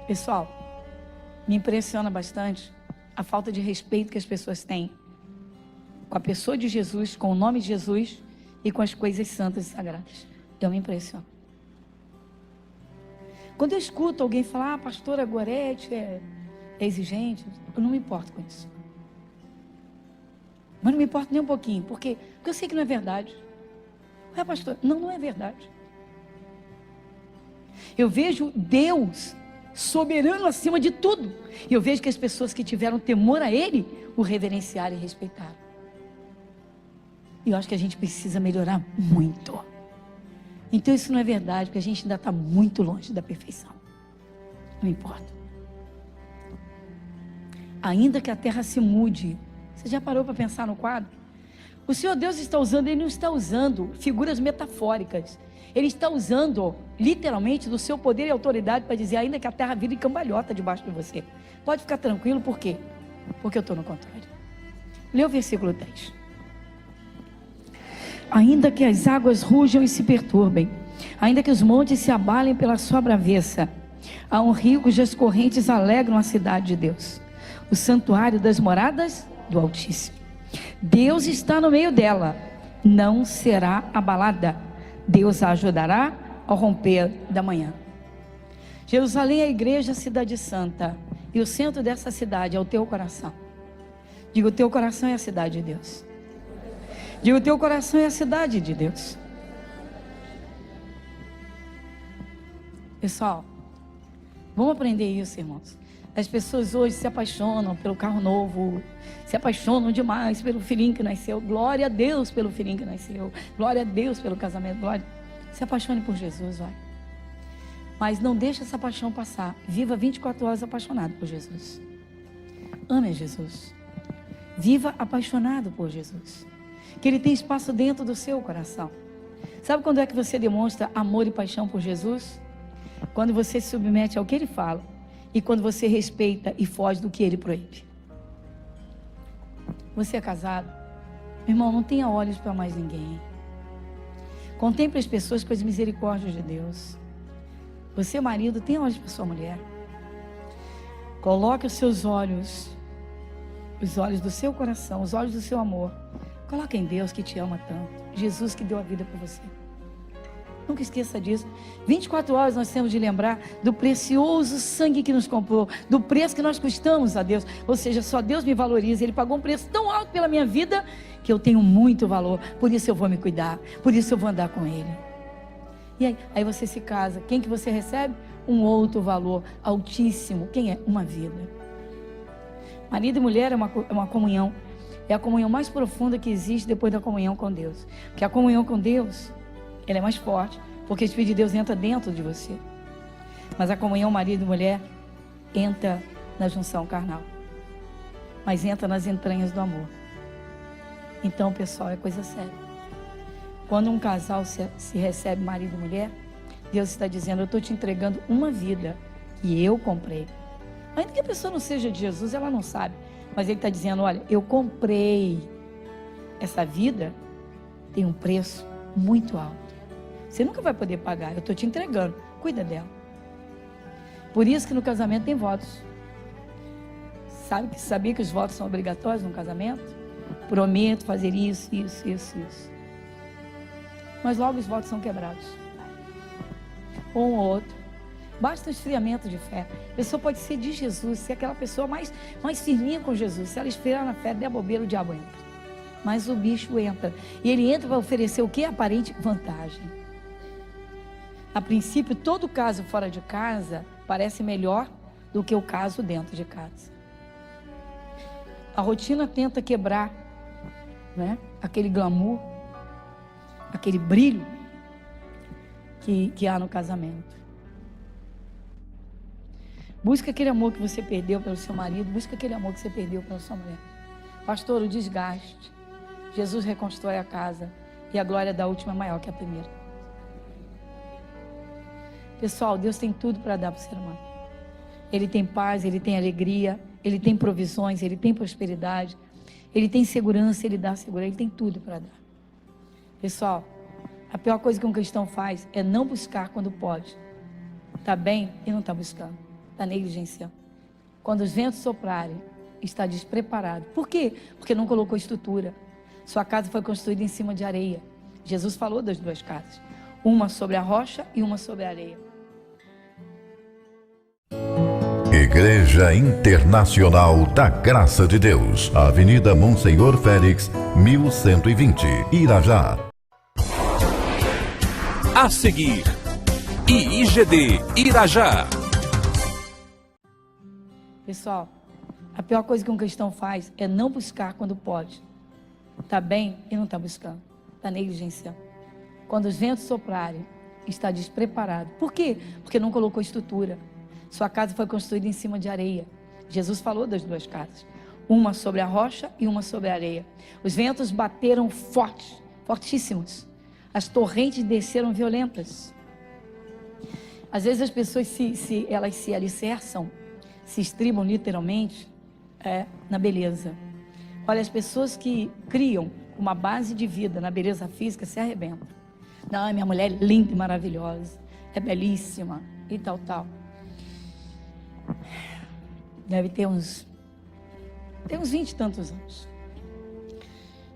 S2: Pessoal, me impressiona bastante a falta de respeito que as pessoas têm com a pessoa de Jesus, com o nome de Jesus e com as coisas santas e sagradas. Eu me impressiono. Quando eu escuto alguém falar, pastora Gorete é exigente, eu não me importo com isso. Mas não me importo nem um pouquinho, porque eu sei que não é verdade. Ué, pastor, não é verdade. Eu vejo Deus soberano acima de tudo. E eu vejo que as pessoas que tiveram temor a Ele, o reverenciaram e respeitaram. E eu acho que a gente precisa melhorar muito. Então isso não é verdade, porque a gente ainda está muito longe da perfeição. Não importa. ainda que a terra se mude. Você já parou para pensar no quadro? O Senhor Deus está usando, Ele não está usando figuras metafóricas. Ele está usando, literalmente, do seu poder e autoridade para dizer, ainda que a terra vire cambalhota debaixo de você. Pode ficar tranquilo, por quê? Porque eu estou no controle. Lê o versículo 10. Ainda que as águas rujam e se perturbem, ainda que os montes se abalem pela sua braveza, há um rio cujas correntes alegram a cidade de Deus, o santuário das moradas do Altíssimo. Deus está no meio dela, não será abalada. Deus a ajudará ao romper da manhã. Jerusalém é a igreja, a cidade santa, e o centro dessa cidade é o teu coração. Diga, o teu coração é a cidade de Deus. Diga, o teu coração é a cidade de Deus. Pessoal, vamos aprender isso, irmãos. As pessoas hoje se apaixonam pelo carro novo, se apaixonam demais pelo filhinho que nasceu. Glória a Deus pelo filhinho que nasceu. Glória a Deus pelo casamento. Glória. Se apaixone por Jesus, vai. Mas não deixe essa paixão passar. Viva 24 horas apaixonado por Jesus. Ame a Jesus. Viva apaixonado por Jesus. Que Ele tem espaço dentro do seu coração. Sabe quando é que você demonstra amor e paixão por Jesus? Quando você se submete ao que Ele fala. E quando você respeita e foge do que Ele proíbe. Você é casado? Meu irmão, não tenha olhos para mais ninguém. Contemple as pessoas com as misericórdias de Deus. Você, marido, tenha olhos para sua mulher. Coloque os seus olhos, os olhos do seu coração, os olhos do seu amor. Coloque em Deus que te ama tanto. Jesus que deu a vida por você. Nunca esqueça disso. 24 horas nós temos de lembrar do precioso sangue que nos comprou, do preço que nós custamos a Deus. Ou seja, só Deus me valoriza. Ele pagou um preço tão alto pela minha vida que eu tenho muito valor. Por isso eu vou me cuidar. Por isso eu vou andar com Ele. E aí você se casa. Quem que você recebe? Um outro valor altíssimo. Quem é? Uma vida. Marido e mulher é uma comunhão. É a comunhão mais profunda que existe depois da comunhão com Deus. Porque a comunhão com Deus, ela é mais forte, porque o Espírito de Deus entra dentro de você. Mas a comunhão marido e mulher entra na junção carnal, mas entra nas entranhas do amor. Então, pessoal, é coisa séria. Quando um casal se recebe marido e mulher, Deus está dizendo, eu estou te entregando uma vida que eu comprei. Ainda que a pessoa não seja de Jesus, ela não sabe. Mas Ele está dizendo, olha, eu comprei. Essa vida tem um preço muito alto. Você nunca vai poder pagar, eu estou te entregando, cuida dela. Por isso que no casamento tem votos. Sabia que os votos são obrigatórios no casamento? Prometo fazer isso. Mas logo os votos são quebrados. Um ou outro. Basta um esfriamento de fé. A pessoa pode ser de Jesus, ser aquela pessoa mais firminha com Jesus. Se ela esfriar na fé, der bobeira, o diabo entra. Mas o bicho entra. E ele entra para oferecer o que? Aparente vantagem. A princípio, todo caso fora de casa parece melhor do que o caso dentro de casa. A rotina tenta quebrar, né, aquele glamour, aquele brilho que há no casamento. Busca aquele amor que você perdeu pelo seu marido, busca aquele amor que você perdeu pela sua mulher. Pastor, o desgaste. Jesus reconstrói a casa e a glória da última é maior que a primeira. Pessoal, Deus tem tudo para dar para o ser humano. Ele tem paz, Ele tem alegria, Ele tem provisões, Ele tem prosperidade, Ele tem segurança, Ele dá segurança, Ele tem tudo para dar. Pessoal, a pior coisa que um cristão faz é não buscar quando pode. Está bem e não está buscando, está negligenciando. Quando os ventos soprarem, está despreparado. Por quê? Porque não colocou estrutura. Sua casa foi construída em cima de areia. Jesus falou das duas casas. Uma sobre a rocha e uma sobre a areia.
S3: Igreja Internacional da Graça de Deus, Avenida Monsenhor Félix, 1120, Irajá.
S1: A seguir, IIGD Irajá.
S2: Pessoal, a pior coisa que um cristão faz é não buscar quando pode. Está bem e não está buscando, está negligenciando. Quando os ventos soprarem, está despreparado. Por quê? Porque não colocou estrutura. Sua casa foi construída em cima de areia. Jesus falou das duas casas, uma sobre a rocha e uma sobre a areia. Os ventos bateram fortes, fortíssimos. As torrentes desceram violentas. Às vezes as pessoas elas se alicerçam, se estribam literalmente na beleza. Olha, as pessoas que criam uma base de vida na beleza física se arrebentam. Não, minha mulher é linda e maravilhosa, é belíssima e tal. Deve ter uns 20 e tantos anos.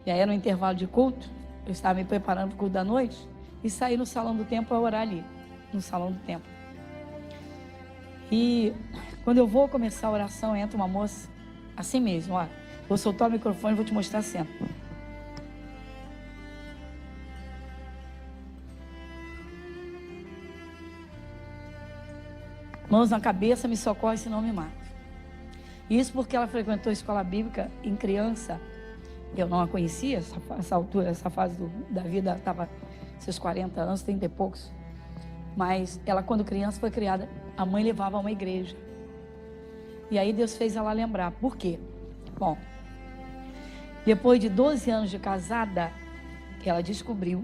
S2: E aí, no intervalo de culto, eu estava me preparando para o culto da noite e saí no salão do templo para orar ali, no salão do templo. E quando eu vou começar a oração, entra uma moça, assim mesmo, ó. Vou soltar o microfone e vou te mostrar a cena. Mãos na cabeça, me socorre, senão me mata. Isso porque ela frequentou a escola bíblica em criança. Eu não a conhecia, essa altura, essa fase da vida, ela estava seus 40 anos, 30 e poucos. Mas ela, quando criança, foi criada, a mãe levava a uma igreja. E aí Deus fez ela lembrar. Por quê? Bom, depois de 12 anos de casada, ela descobriu.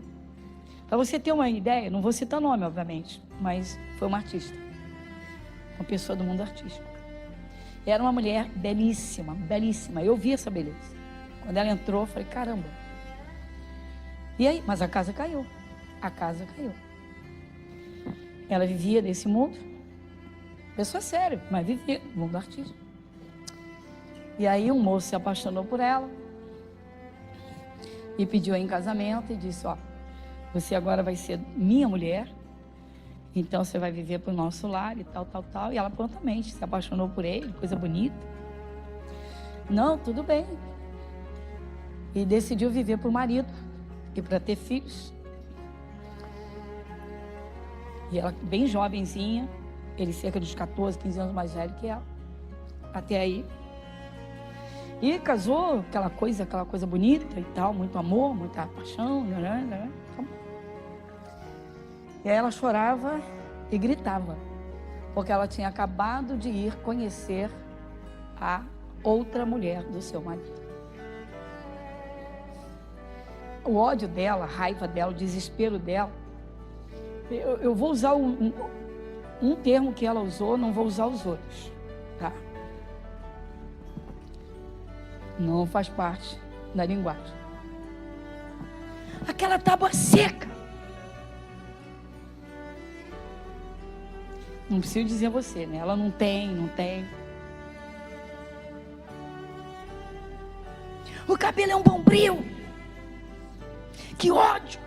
S2: Para você ter uma ideia, não vou citar nome, obviamente, mas foi uma artista. Uma pessoa do mundo artístico. Era uma mulher belíssima, belíssima. Eu vi essa beleza. Quando ela entrou, eu falei, caramba. E aí? Mas a casa caiu. A casa caiu. Ela vivia desse mundo. Pessoa séria, mas vivia no mundo artístico. E aí um moço se apaixonou por ela. E pediu em casamento e disse, ó, você agora vai ser minha mulher. Então você vai viver para o nosso lar e tal. E ela prontamente se apaixonou por ele, coisa bonita. Não, tudo bem. E decidiu viver para o marido e para ter filhos. E ela bem jovenzinha, ele cerca de 14, 15 anos mais velho que ela. Até aí. E casou, aquela coisa bonita e tal, muito amor, muita paixão. E aí ela chorava e gritava, porque ela tinha acabado de ir conhecer a outra mulher do seu marido. O ódio dela, a raiva dela, o desespero dela. Eu vou usar um termo que ela usou, não vou usar os outros, tá? Não faz parte da linguagem. Aquela tábua seca. Não preciso dizer a você, né? Ela não tem. O cabelo é um bombril. Que ódio.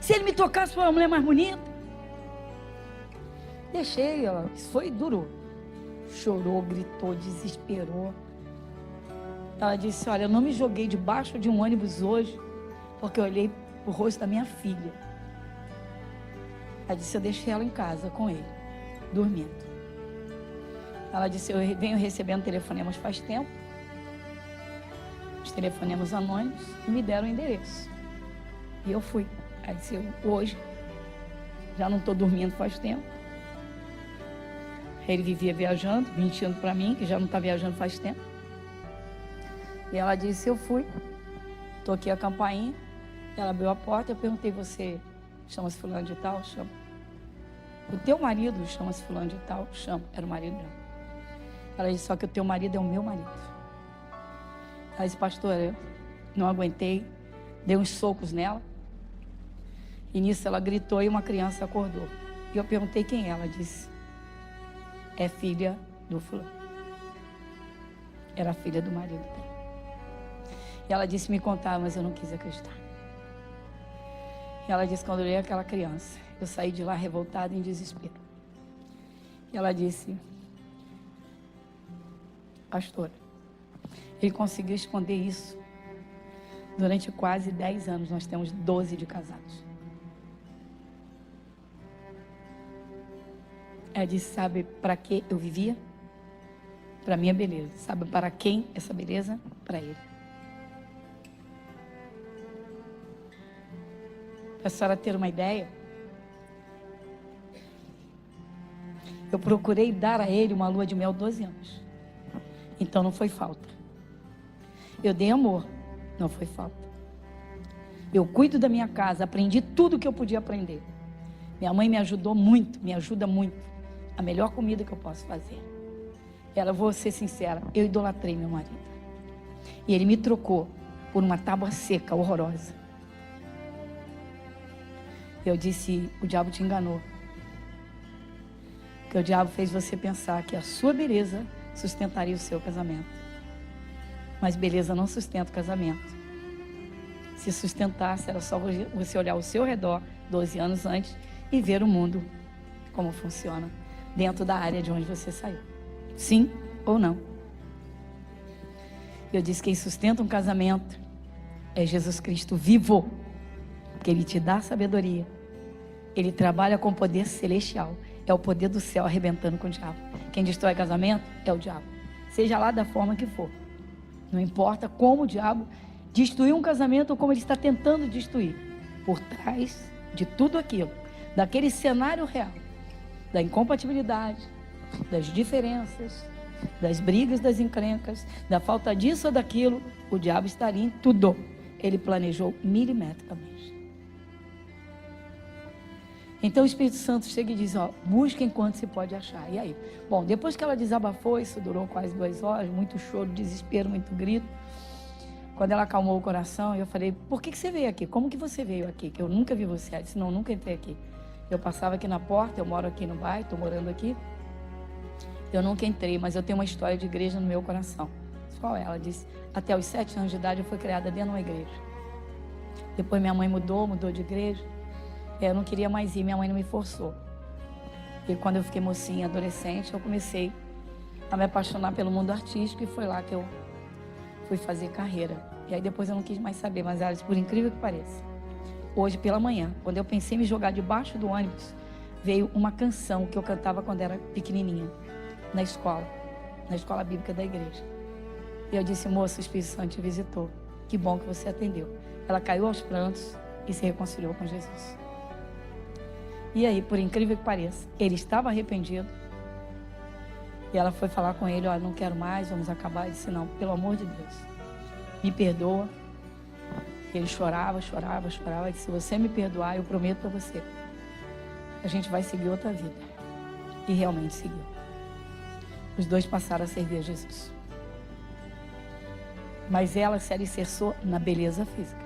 S2: Se ele me tocasse, foi uma mulher mais bonita. Deixei, ela, isso foi duro. Chorou, gritou, desesperou. Ela disse, olha, eu não me joguei debaixo de um ônibus hoje, porque eu olhei o rosto da minha filha. Ela disse, eu deixei ela em casa com ele, dormindo. Ela disse, eu venho recebendo telefonemas faz tempo, os telefonemas anônimos, e me deram o endereço. E eu fui. Ela disse, hoje, já não estou dormindo faz tempo. Ele vivia viajando, mentindo para mim, que já não está viajando faz tempo. E ela disse, eu fui, toquei a campainha, ela abriu a porta, eu perguntei, você chama-se fulano de tal? Chama. O teu marido chama-se fulano de tal? Chama. Era o marido dela. Ela disse, só que o teu marido é o meu marido. Ela disse, pastora, eu não aguentei, dei uns socos nela. E nisso ela gritou e uma criança acordou. E eu perguntei quem é. Ela disse, é filha do fulano. Era a filha do marido dela. E ela disse, me contar, mas eu não quis acreditar. E ela disse, quando eu olhei aquela criança, eu saí de lá revoltada em desespero. E ela disse, pastora, ele conseguiu esconder isso durante quase 10 anos. Nós temos 12 de casados. Ela disse, sabe para que eu vivia? Para minha beleza. Sabe para quem essa beleza? Para ele. Para a senhora ter uma ideia, Eu procurei dar a ele uma lua de mel 12 anos. Então não foi falta. Eu dei amor, não foi falta. Eu cuido da minha casa, aprendi tudo que eu podia aprender. Minha mãe me ajudou muito, me ajuda muito. A melhor comida que eu posso fazer. Ela, vou ser sincera, eu idolatrei meu marido. E ele me trocou por uma tábua seca, horrorosa. Eu disse, o diabo te enganou. Porque o diabo fez você pensar que a sua beleza sustentaria o seu casamento. Mas beleza não sustenta o casamento. Se sustentasse, era só você olhar ao seu redor 12 anos antes e ver o mundo como funciona dentro da área de onde você saiu. Sim ou não? Eu disse, quem sustenta um casamento é Jesus Cristo vivo, porque Ele te dá sabedoria. Ele trabalha com poder celestial. É o poder do céu arrebentando com o diabo. Quem destrói casamento é o diabo. Seja lá da forma que for. Não importa como o diabo destruiu um casamento ou como ele está tentando destruir. Por trás de tudo aquilo, daquele cenário real, da incompatibilidade, das diferenças, das brigas, das encrencas, da falta disso ou daquilo, o diabo estaria em tudo. Ele planejou milimetricamente. Então o Espírito Santo chega e diz, busca enquanto se pode achar. E aí? Bom, depois que ela desabafou, isso durou quase 2 horas, muito choro, desespero, muito grito. Quando ela acalmou o coração, eu falei, por que você veio aqui? Como que você veio aqui? Que eu nunca vi você. Ela disse, não, nunca entrei aqui. Eu passava aqui na porta, eu moro aqui no bairro, estou morando aqui. Eu nunca entrei, mas eu tenho uma história de igreja no meu coração. Qual é? Ela disse, até os 7 anos de idade eu fui criada dentro de uma igreja. Depois minha mãe mudou de igreja. Eu não queria mais ir, minha mãe não me forçou. E quando eu fiquei mocinha, adolescente, eu comecei a me apaixonar pelo mundo artístico e foi lá que eu fui fazer carreira. E aí depois eu não quis mais saber, mas Alice, por incrível que pareça, hoje pela manhã, quando eu pensei em me jogar debaixo do ônibus, veio uma canção que eu cantava quando era pequenininha, na escola bíblica da igreja. E eu disse, moça, o Espírito Santo te visitou. Que bom que você atendeu. Ela caiu aos prantos e se reconciliou com Jesus. E aí, por incrível que pareça, ele estava arrependido. E ela foi falar com ele, não quero mais, vamos acabar. Ele disse, não, pelo amor de Deus, me perdoa. Ele chorava. Ele disse, se você me perdoar, eu prometo para você, a gente vai seguir outra vida. E realmente seguiu. Os dois passaram a servir a Jesus. Mas ela se alicerçou na beleza física.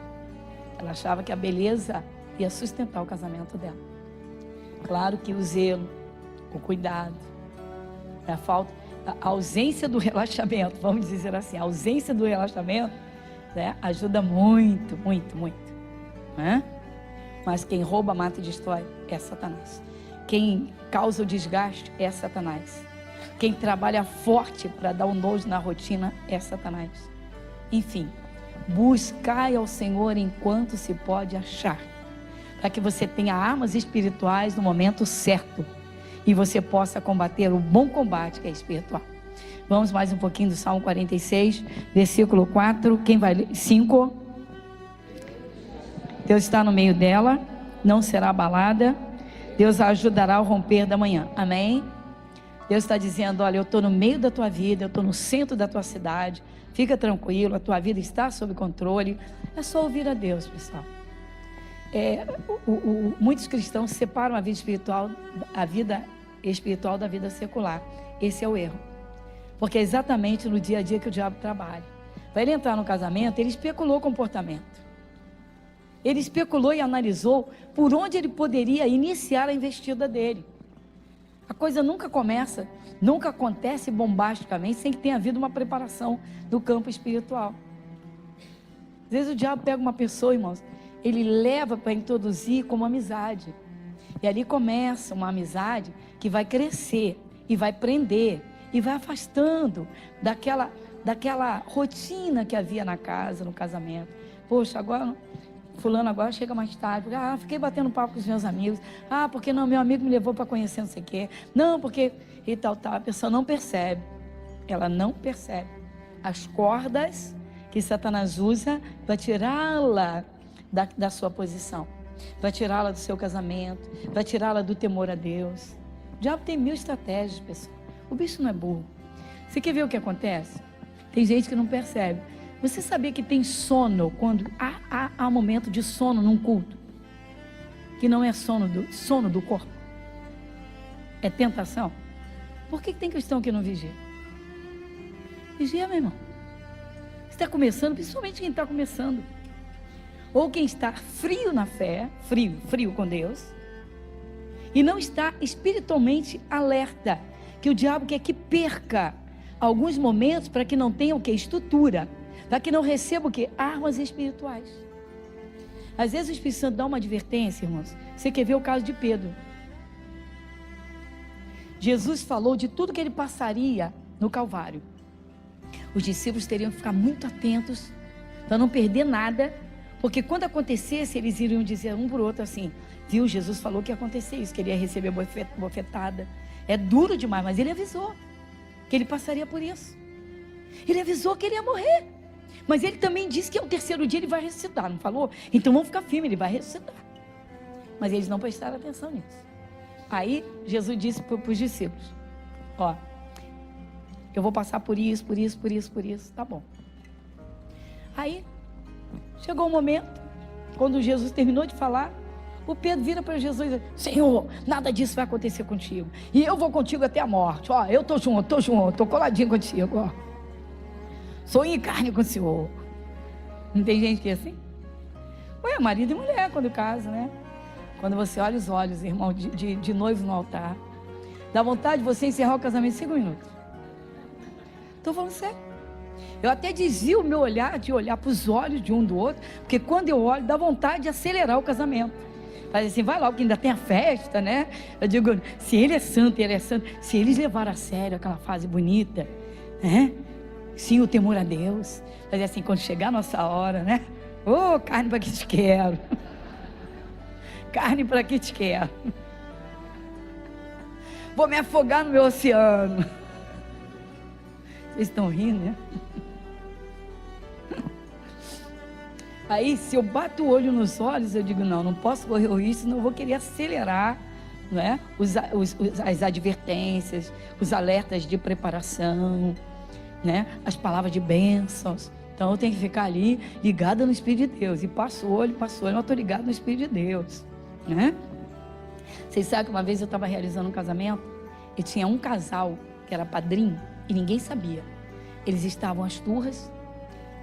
S2: Ela achava que a beleza ia sustentar o casamento dela. Claro que o zelo, o cuidado, a ausência do relaxamento, vamos dizer assim, a ausência do relaxamento, né, ajuda muito, muito, muito. Né? Mas quem rouba, mata e destrói é Satanás. Quem causa o desgaste é Satanás. Quem trabalha forte para dar um nojo na rotina é Satanás. Enfim, buscai ao Senhor enquanto se pode achar, para que você tenha armas espirituais no momento certo e você possa combater o bom combate que é espiritual. Vamos mais um pouquinho do Salmo 46, versículo 4, quem vai ler? 5. Deus está no meio dela, não será abalada, Deus a ajudará ao romper da manhã. Amém? Deus está dizendo, olha, eu estou no meio da tua vida, eu estou no centro da tua cidade, fica tranquilo, a tua vida está sob controle. É só ouvir a Deus, pessoal. Muitos cristãos separam a vida espiritual da vida secular. Esse é o erro, porque é exatamente no dia a dia que o diabo trabalha. Para ele entrar no casamento, ele especulou o comportamento, ele especulou e analisou por onde ele poderia iniciar a investida dele. A coisa nunca começa, nunca acontece bombasticamente sem que tenha havido uma preparação no campo espiritual. Às vezes o diabo pega uma pessoa, irmãos, ele leva para introduzir como amizade. E ali começa uma amizade que vai crescer e vai prender e vai afastando daquela rotina que havia na casa, no casamento. Poxa, agora fulano agora chega mais tarde, fiquei batendo papo com os meus amigos, porque não, meu amigo me levou para conhecer não sei o quê, não, porque e tal, a pessoa não percebe, ela não percebe as cordas que Satanás usa para tirá-la da sua posição, para tirá-la do seu casamento, para tirá-la do temor a Deus, diabo tem 1000 estratégias, pessoal. O bicho não é burro. Você quer ver o que acontece? Tem gente que não percebe. Você sabia que tem sono quando há momento de sono num culto? Que não é sono do corpo. É tentação. Por que tem cristão que não vigia? Vigia, meu irmão. Você está começando, principalmente quem está começando. Ou quem está frio na fé, frio com Deus, e não está espiritualmente alerta, que o diabo quer que perca alguns momentos para que não tenha o que? Estrutura, para que não receba o que? Armas espirituais. Às vezes o Espírito Santo dá uma advertência, irmãos. Você quer ver o caso de Pedro. Jesus falou de tudo que ele passaria no Calvário. Os discípulos teriam que ficar muito atentos para não perder nada, porque quando acontecesse, eles iriam dizer um para o outro assim: viu, Jesus falou que ia acontecer isso, que ele ia receber bofetada. É duro demais, mas ele avisou que ele passaria por isso. Ele avisou que ele ia morrer. Mas ele também disse que ao terceiro dia ele vai ressuscitar, não falou? Então vamos ficar firmes, ele vai ressuscitar. Mas eles não prestaram atenção nisso. Aí Jesus disse para os discípulos: ó, eu vou passar por isso, tá bom. Aí chegou o momento, quando Jesus terminou de falar, o Pedro vira para Jesus e diz: Senhor, nada disso vai acontecer contigo, e eu vou contigo até a morte. Ó, eu estou junto, estou coladinho contigo, ó. Sou em carne com o Senhor. Não tem gente que é assim? Ué, marido e mulher quando casa, né? Quando você olha os olhos, irmão, de noivo no altar, dá vontade de você encerrar o casamento em 5 minutos. Estou falando sério. Eu até desvio o meu olhar de olhar para os olhos de um do outro, porque quando eu olho, dá vontade de acelerar o casamento. Faz assim, vai logo que ainda tem a festa, né? Eu digo, se ele é santo, se eles levaram a sério aquela fase bonita, né? Sim, o temor a Deus. Fazer assim, quando chegar a nossa hora, né? Ô, carne para que te quero. Carne para que te quero. Vou me afogar no meu oceano. Vocês estão rindo, né? Aí, se eu bato o olho nos olhos, eu digo, não posso correr o risco, senão eu vou querer acelerar, não é? As advertências, os alertas de preparação, né? As palavras de bênçãos. Então eu tenho que ficar ali ligada no Espírito de Deus. E passo o olho, mas eu estou ligado no Espírito de Deus, né? Vocês sabem que uma vez eu estava realizando um casamento e tinha um casal que era padrinho e ninguém sabia. Eles estavam às turras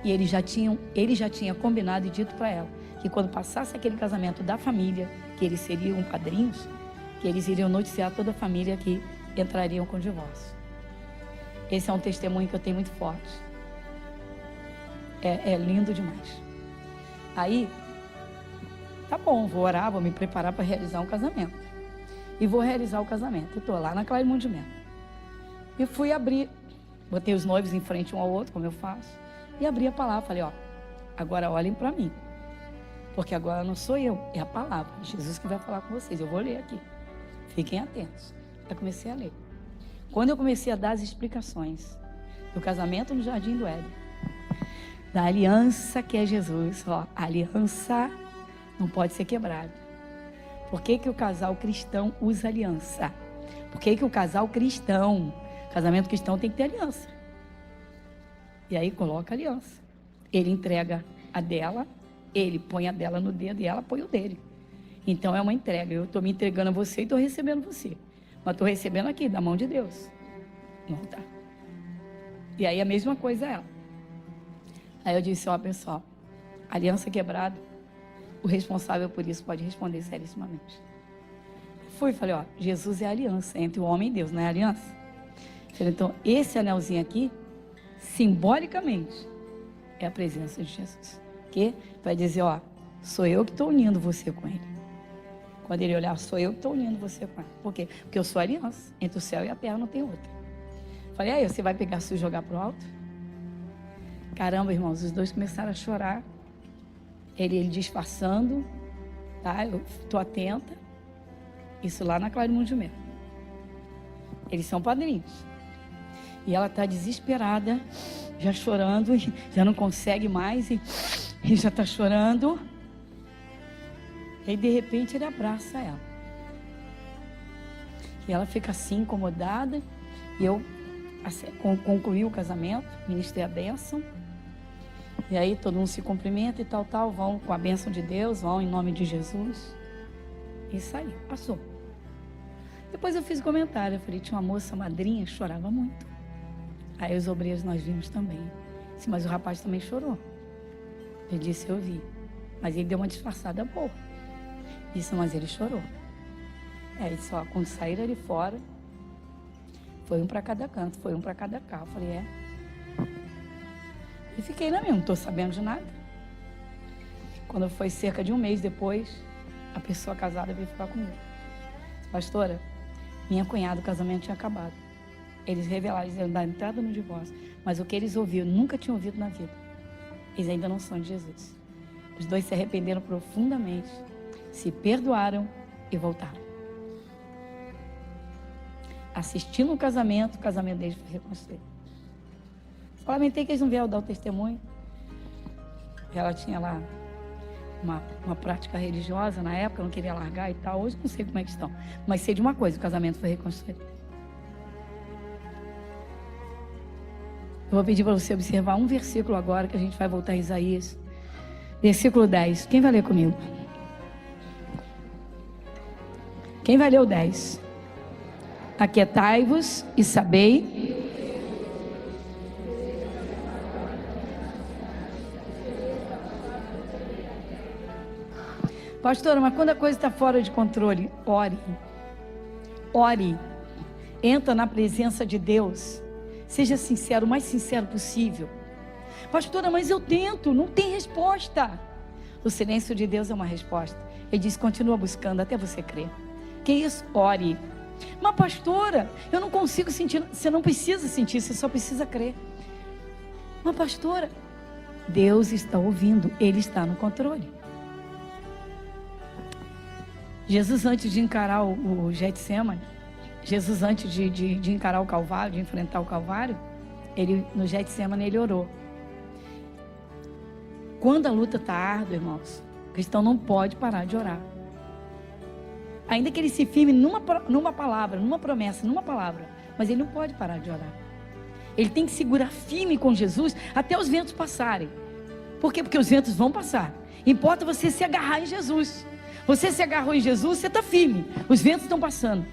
S2: e ele já tinha combinado e dito para ela que quando passasse aquele casamento da família, que eles seriam padrinhos, que eles iriam noticiar toda a família que entrariam com o divórcio. Esse é um testemunho que eu tenho muito forte. É lindo demais. Aí, tá bom, vou orar, vou me preparar para realizar um casamento. E vou realizar o casamento. Eu estou lá na Clairmont de Melo. E fui abrir, botei os noivos em frente um ao outro, como eu faço, e abri a palavra. Falei, ó, agora olhem para mim. Porque agora não sou eu, é a palavra. Jesus que vai falar com vocês. Eu vou ler aqui. Fiquem atentos. Eu comecei a ler. Quando eu comecei a dar as explicações do casamento no Jardim do Éden, da aliança que é Jesus, ó, a aliança não pode ser quebrada. Por que o casal cristão usa aliança? Por que o casal cristão, casamento cristão tem que ter aliança? E aí coloca a aliança. Ele entrega a dela, ele põe a dela no dedo e ela põe o dele. Então é uma entrega. Eu estou me entregando a você e estou recebendo você. Mas estou recebendo aqui, da mão de Deus. Não tá. E aí a mesma coisa é ela. Aí eu disse, ó pessoal, aliança quebrada, o responsável por isso pode responder serissimamente. Falei, ó, Jesus é a aliança entre o homem e Deus, não é a aliança? Falei, então esse anelzinho aqui, simbolicamente, é a presença de Jesus. Que vai dizer, ó, sou eu que estou unindo você com ele. Quando ele olhar, sou eu que estou unindo você com ele. Por quê? Porque eu sou a aliança. Entre o céu e a terra não tem outra. Falei, aí você vai pegar e jogar para o alto? Caramba, irmãos, os dois começaram a chorar. Ele disfarçando, tá? Eu estou atenta. Isso lá na Clairmont de Melo. Eles são padrinhos. E ela está desesperada, já chorando, já não consegue mais e já está chorando. E aí, de repente, ele abraça ela. E ela fica assim, incomodada. E eu concluí o casamento, ministrei a bênção. E aí todo mundo se cumprimenta e tal, vão com a bênção de Deus, vão em nome de Jesus. Isso aí, passou. Depois eu fiz comentário, eu falei, tinha uma moça madrinha, chorava muito. Aí os obreiros nós vimos também. Disse, mas o rapaz também chorou. Eu disse, eu vi. Mas ele deu uma disfarçada boa. Disse, mas ele chorou. Aí só quando saíram ali fora, foi um para cada canto, foi um para cada carro. Eu falei, E fiquei na minha, não estou sabendo de nada. Quando foi cerca de um mês depois, a pessoa casada veio ficar comigo. Pastora, minha cunhada, o casamento tinha acabado. Eles revelaram, eles iam dar entrada no divórcio. Mas o que eles ouviram, nunca tinham ouvido na vida. Eles ainda não são de Jesus. Os dois se arrependeram profundamente, se perdoaram e voltaram. Assistindo o casamento deles foi reconstruído. Só lamentei que eles não vieram dar o testemunho. Ela tinha lá uma prática religiosa na época, não queria largar e tal. Hoje não sei como é que estão. Mas sei de uma coisa, o casamento foi reconstruído. Eu vou pedir para você observar um versículo agora, que a gente vai voltar a Isaías. Versículo 10. Quem vai ler comigo? Quem vai ler o 10? Aquietai-vos e sabei. Pastora, mas quando a coisa está fora de controle, ore. Ore. Entra na presença de Deus. Seja sincero, o mais sincero possível. Pastora, mas eu tento, não tem resposta. O silêncio de Deus é uma resposta. Ele diz, continua buscando até você crer. Que isso? Ore. Mas pastora, eu não consigo sentir. Você não precisa sentir, você só precisa crer. Mas pastora, Deus está ouvindo, Ele está no controle. Jesus, antes de encarar o Getsemane, Jesus, antes de encarar o Calvário, de enfrentar o Calvário, no Getsemane ele orou. Quando a luta está árdua, irmãos, o cristão não pode parar de orar. Ainda que ele se firme numa palavra, numa promessa, numa palavra, mas ele não pode parar de orar. Ele tem que segurar firme com Jesus até os ventos passarem. Por quê? Porque os ventos vão passar. Importa você se agarrar em Jesus. Você se agarrou em Jesus, você está firme. Os ventos estão passando,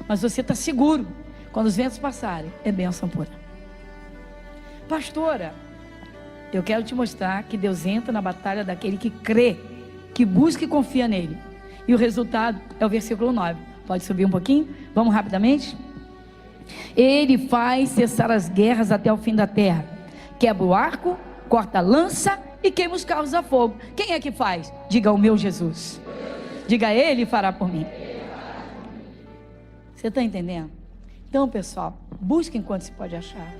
S2: mas você está seguro. Quando os ventos passarem, é bênção pura. Pastora, eu quero te mostrar que Deus entra na batalha daquele que crê, que busca e confia nele. E o resultado é o versículo 9. Pode subir um pouquinho? Vamos rapidamente? Ele faz cessar as guerras até o fim da terra. Quebra o arco, corta a lança e queima os carros a fogo. Quem é que faz? Diga o meu Jesus. Diga, Ele fará por mim. Você está entendendo? Então, pessoal, busca enquanto se pode achar.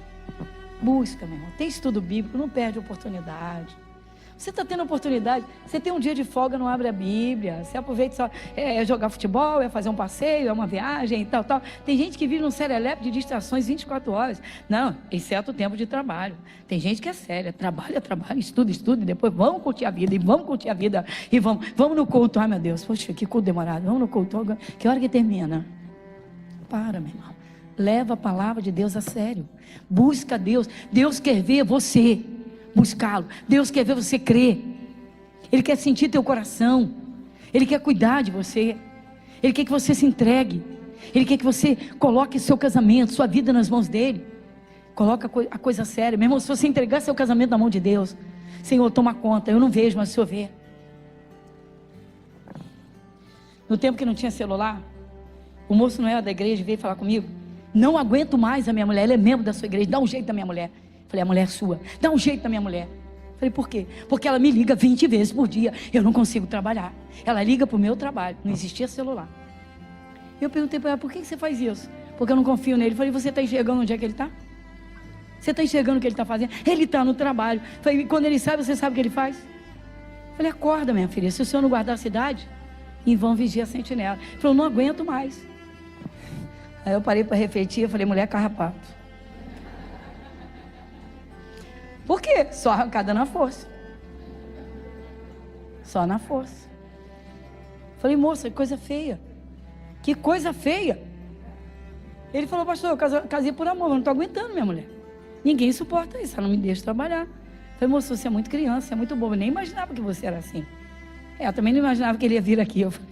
S2: Busca, meu irmão. Tem estudo bíblico, não perde oportunidade. Você está tendo oportunidade, você tem um dia de folga, não abre a Bíblia, você aproveita só, jogar futebol, fazer um passeio, uma viagem e tal. Tem gente que vive num serelepe de distrações 24 horas. Não, exceto o tempo de trabalho. Tem gente que é séria, trabalha, estuda, e depois vamos curtir a vida, e vamos no culto. Ai, meu Deus, poxa, que culto demorado, vamos no culto, que hora que termina? Para, meu irmão, leva a palavra de Deus a sério, busca Deus, Deus quer ver você buscá-lo, Deus quer ver você crer, Ele quer sentir teu coração, Ele quer cuidar de você, Ele quer que você se entregue, Ele quer que você coloque seu casamento, sua vida nas mãos dEle. Coloca a coisa séria, meu irmão. Se você entregar seu casamento na mão de Deus, Senhor, toma conta, eu não vejo, mas o Senhor vê. No tempo que não tinha celular, o moço não era da igreja, veio falar comigo, não aguento mais a minha mulher, ela é membro da sua igreja, dá um jeito da minha mulher. Falei, a mulher é sua, dá um jeito da minha mulher. Falei, por quê? Porque ela me liga 20 vezes por dia, eu não consigo trabalhar. Ela liga para o meu trabalho, não existia celular. Eu perguntei para ela, por que você faz isso? Porque eu não confio nele. Falei, você está enxergando onde é que ele está? Você está enxergando o que ele está fazendo? Ele está no trabalho. Falei, quando ele sabe, você sabe o que ele faz? Falei, acorda, minha filha, se o senhor não guardar a cidade, em vão vigia a sentinela. Ele falou, não aguento mais. Aí eu parei para refletir, eu falei, mulher carrapato. Por quê? Só arrancada na força. Só na força. Falei, moça, que coisa feia. Que coisa feia. Ele falou: pastor, eu casei por amor, eu não estou aguentando minha mulher. Ninguém suporta isso, ela não me deixa trabalhar. Eu falei: moço, você é muito criança, você é muito bobo. Eu nem imaginava que você era assim. Eu também não imaginava que ele ia vir aqui. Eu falei: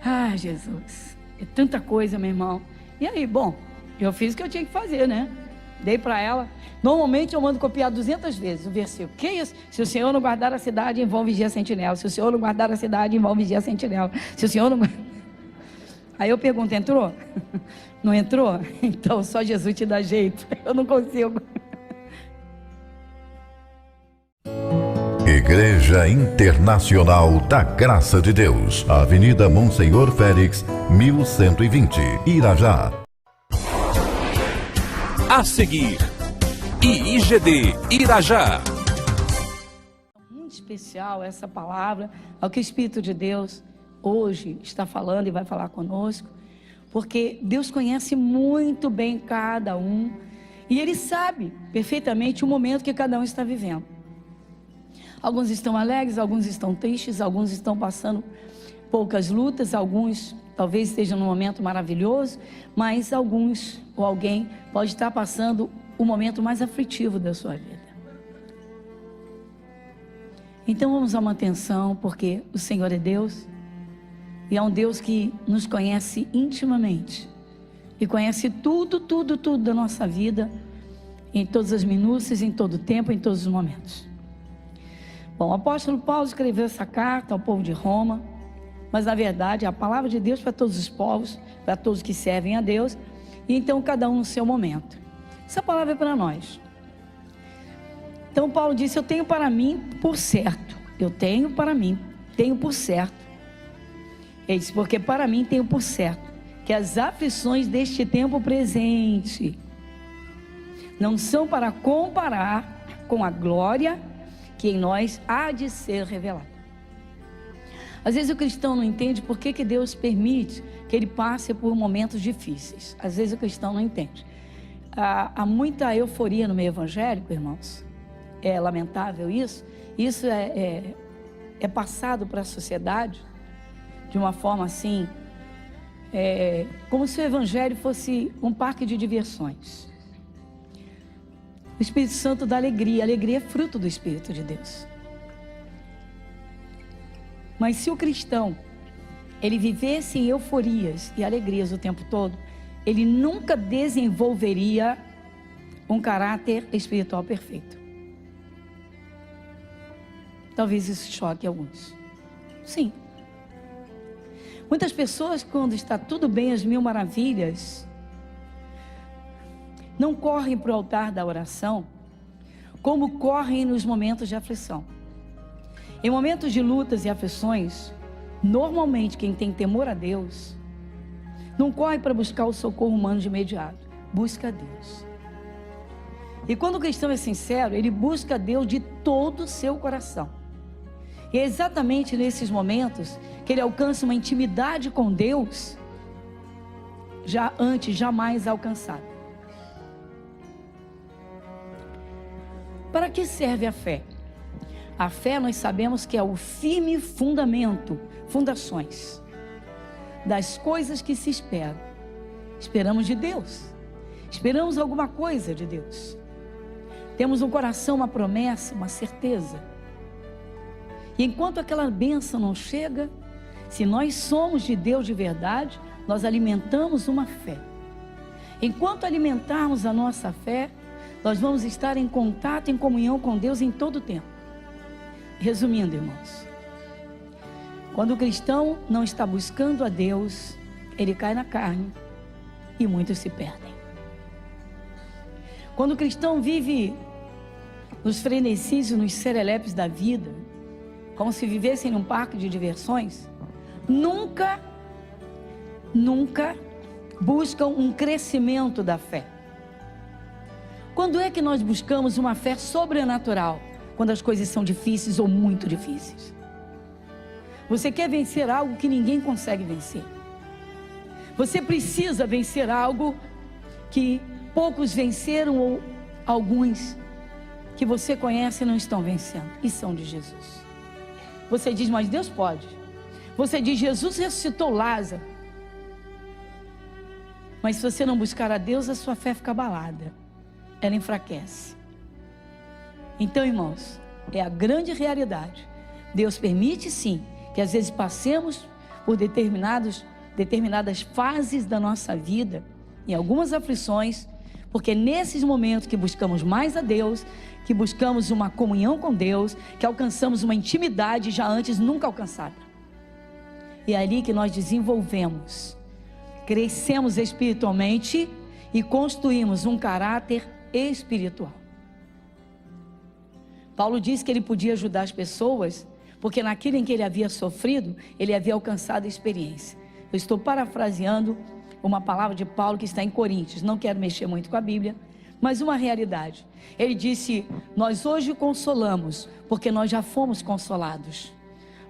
S2: ah, Jesus, é tanta coisa, meu irmão. E aí, bom, eu fiz o que eu tinha que fazer, né? Dei para ela. Normalmente eu mando copiar 200 vezes o versículo. Que isso? Se o Senhor não guardar a cidade, em vão vigia a sentinela. Se o Senhor não guardar a cidade, em vão vigia a sentinela. Se o Senhor não... Aí eu pergunto: entrou? Não entrou? Então só Jesus te dá jeito. Eu não consigo.
S3: Igreja Internacional da Graça de Deus, Avenida Monsenhor Félix, 1120, Irajá.
S1: A seguir, IIGD Irajá.
S2: Muito especial essa palavra, ao que o Espírito de Deus hoje está falando e vai falar conosco, porque Deus conhece muito bem cada um e Ele sabe perfeitamente o momento que cada um está vivendo. Alguns estão alegres, alguns estão tristes, alguns estão passando poucas lutas, alguns talvez estejam num momento maravilhoso, mas alguns ou alguém pode estar passando o momento mais aflitivo da sua vida. Então vamos dar uma atenção, porque o Senhor é Deus e é um Deus que nos conhece intimamente e conhece tudo da nossa vida, em todas as minúcias, em todo o tempo, em todos os momentos. Bom, o apóstolo Paulo escreveu essa carta ao povo de Roma, mas na verdade é a palavra de Deus para todos os povos, para todos que servem a Deus, e então cada um no seu momento. Essa palavra é para nós. Então Paulo disse: eu tenho para mim por certo, eu tenho para mim, tenho por certo. Ele disse: porque para mim tenho por certo que as aflições deste tempo presente não são para comparar com a glória que em nós há de ser revelada. Às vezes o cristão não entende por que Deus permite que ele passe por momentos difíceis. Às vezes o cristão não entende. Há muita euforia no meio evangélico, irmãos. É lamentável isso. Isso é passado para a sociedade de uma forma assim, como se o evangelho fosse um parque de diversões. O Espírito Santo dá alegria. A alegria é fruto do Espírito de Deus. Mas se o cristão, ele vivesse em euforias e alegrias o tempo todo, ele nunca desenvolveria um caráter espiritual perfeito. Talvez isso choque alguns. Sim. Muitas pessoas, quando está tudo bem, as mil maravilhas, não correm para o altar da oração como correm nos momentos de aflição. Em momentos de lutas e aflições, normalmente quem tem temor a Deus não corre para buscar o socorro humano de imediato, busca a Deus. E quando o cristão é sincero, ele busca a Deus de todo o seu coração. E é exatamente nesses momentos que ele alcança uma intimidade com Deus jamais alcançada. Para que serve a fé? A fé, nós sabemos que é o firme fundamento, fundações das coisas que se esperam. Esperamos de Deus, esperamos alguma coisa de Deus. Temos no coração uma promessa, uma certeza. E enquanto aquela bênção não chega, se nós somos de Deus de verdade, nós alimentamos uma fé. Enquanto alimentarmos a nossa fé, nós vamos estar em contato, em comunhão com Deus em todo o tempo. Resumindo, irmãos, quando o cristão não está buscando a Deus, ele cai na carne e muitos se perdem. Quando o cristão vive nos frenesis e nos serelepes da vida, como se vivessem num parque de diversões, nunca buscam um crescimento da fé. Quando é que nós buscamos uma fé sobrenatural? Quando as coisas são difíceis ou muito difíceis. Você quer vencer algo que ninguém consegue vencer. Você precisa vencer algo que poucos venceram ou alguns que você conhece não estão vencendo. E são de Jesus. Você diz, mas Deus pode. Você diz, Jesus ressuscitou Lázaro. Mas se você não buscar a Deus, a sua fé fica abalada. Ela enfraquece. Então, irmãos, é a grande realidade. Deus permite sim, que às vezes passemos por determinadas fases da nossa vida, em algumas aflições, porque é nesses momentos que buscamos mais a Deus, que buscamos uma comunhão com Deus, que alcançamos uma intimidade já antes nunca alcançada. E é ali que nós desenvolvemos, crescemos espiritualmente e construímos um caráter espiritual. Paulo disse que ele podia ajudar as pessoas, porque naquilo em que ele havia sofrido, ele havia alcançado experiência. Eu estou parafraseando uma palavra de Paulo que está em Coríntios, não quero mexer muito com a Bíblia, mas uma realidade. Ele disse, nós hoje consolamos, porque nós já fomos consolados.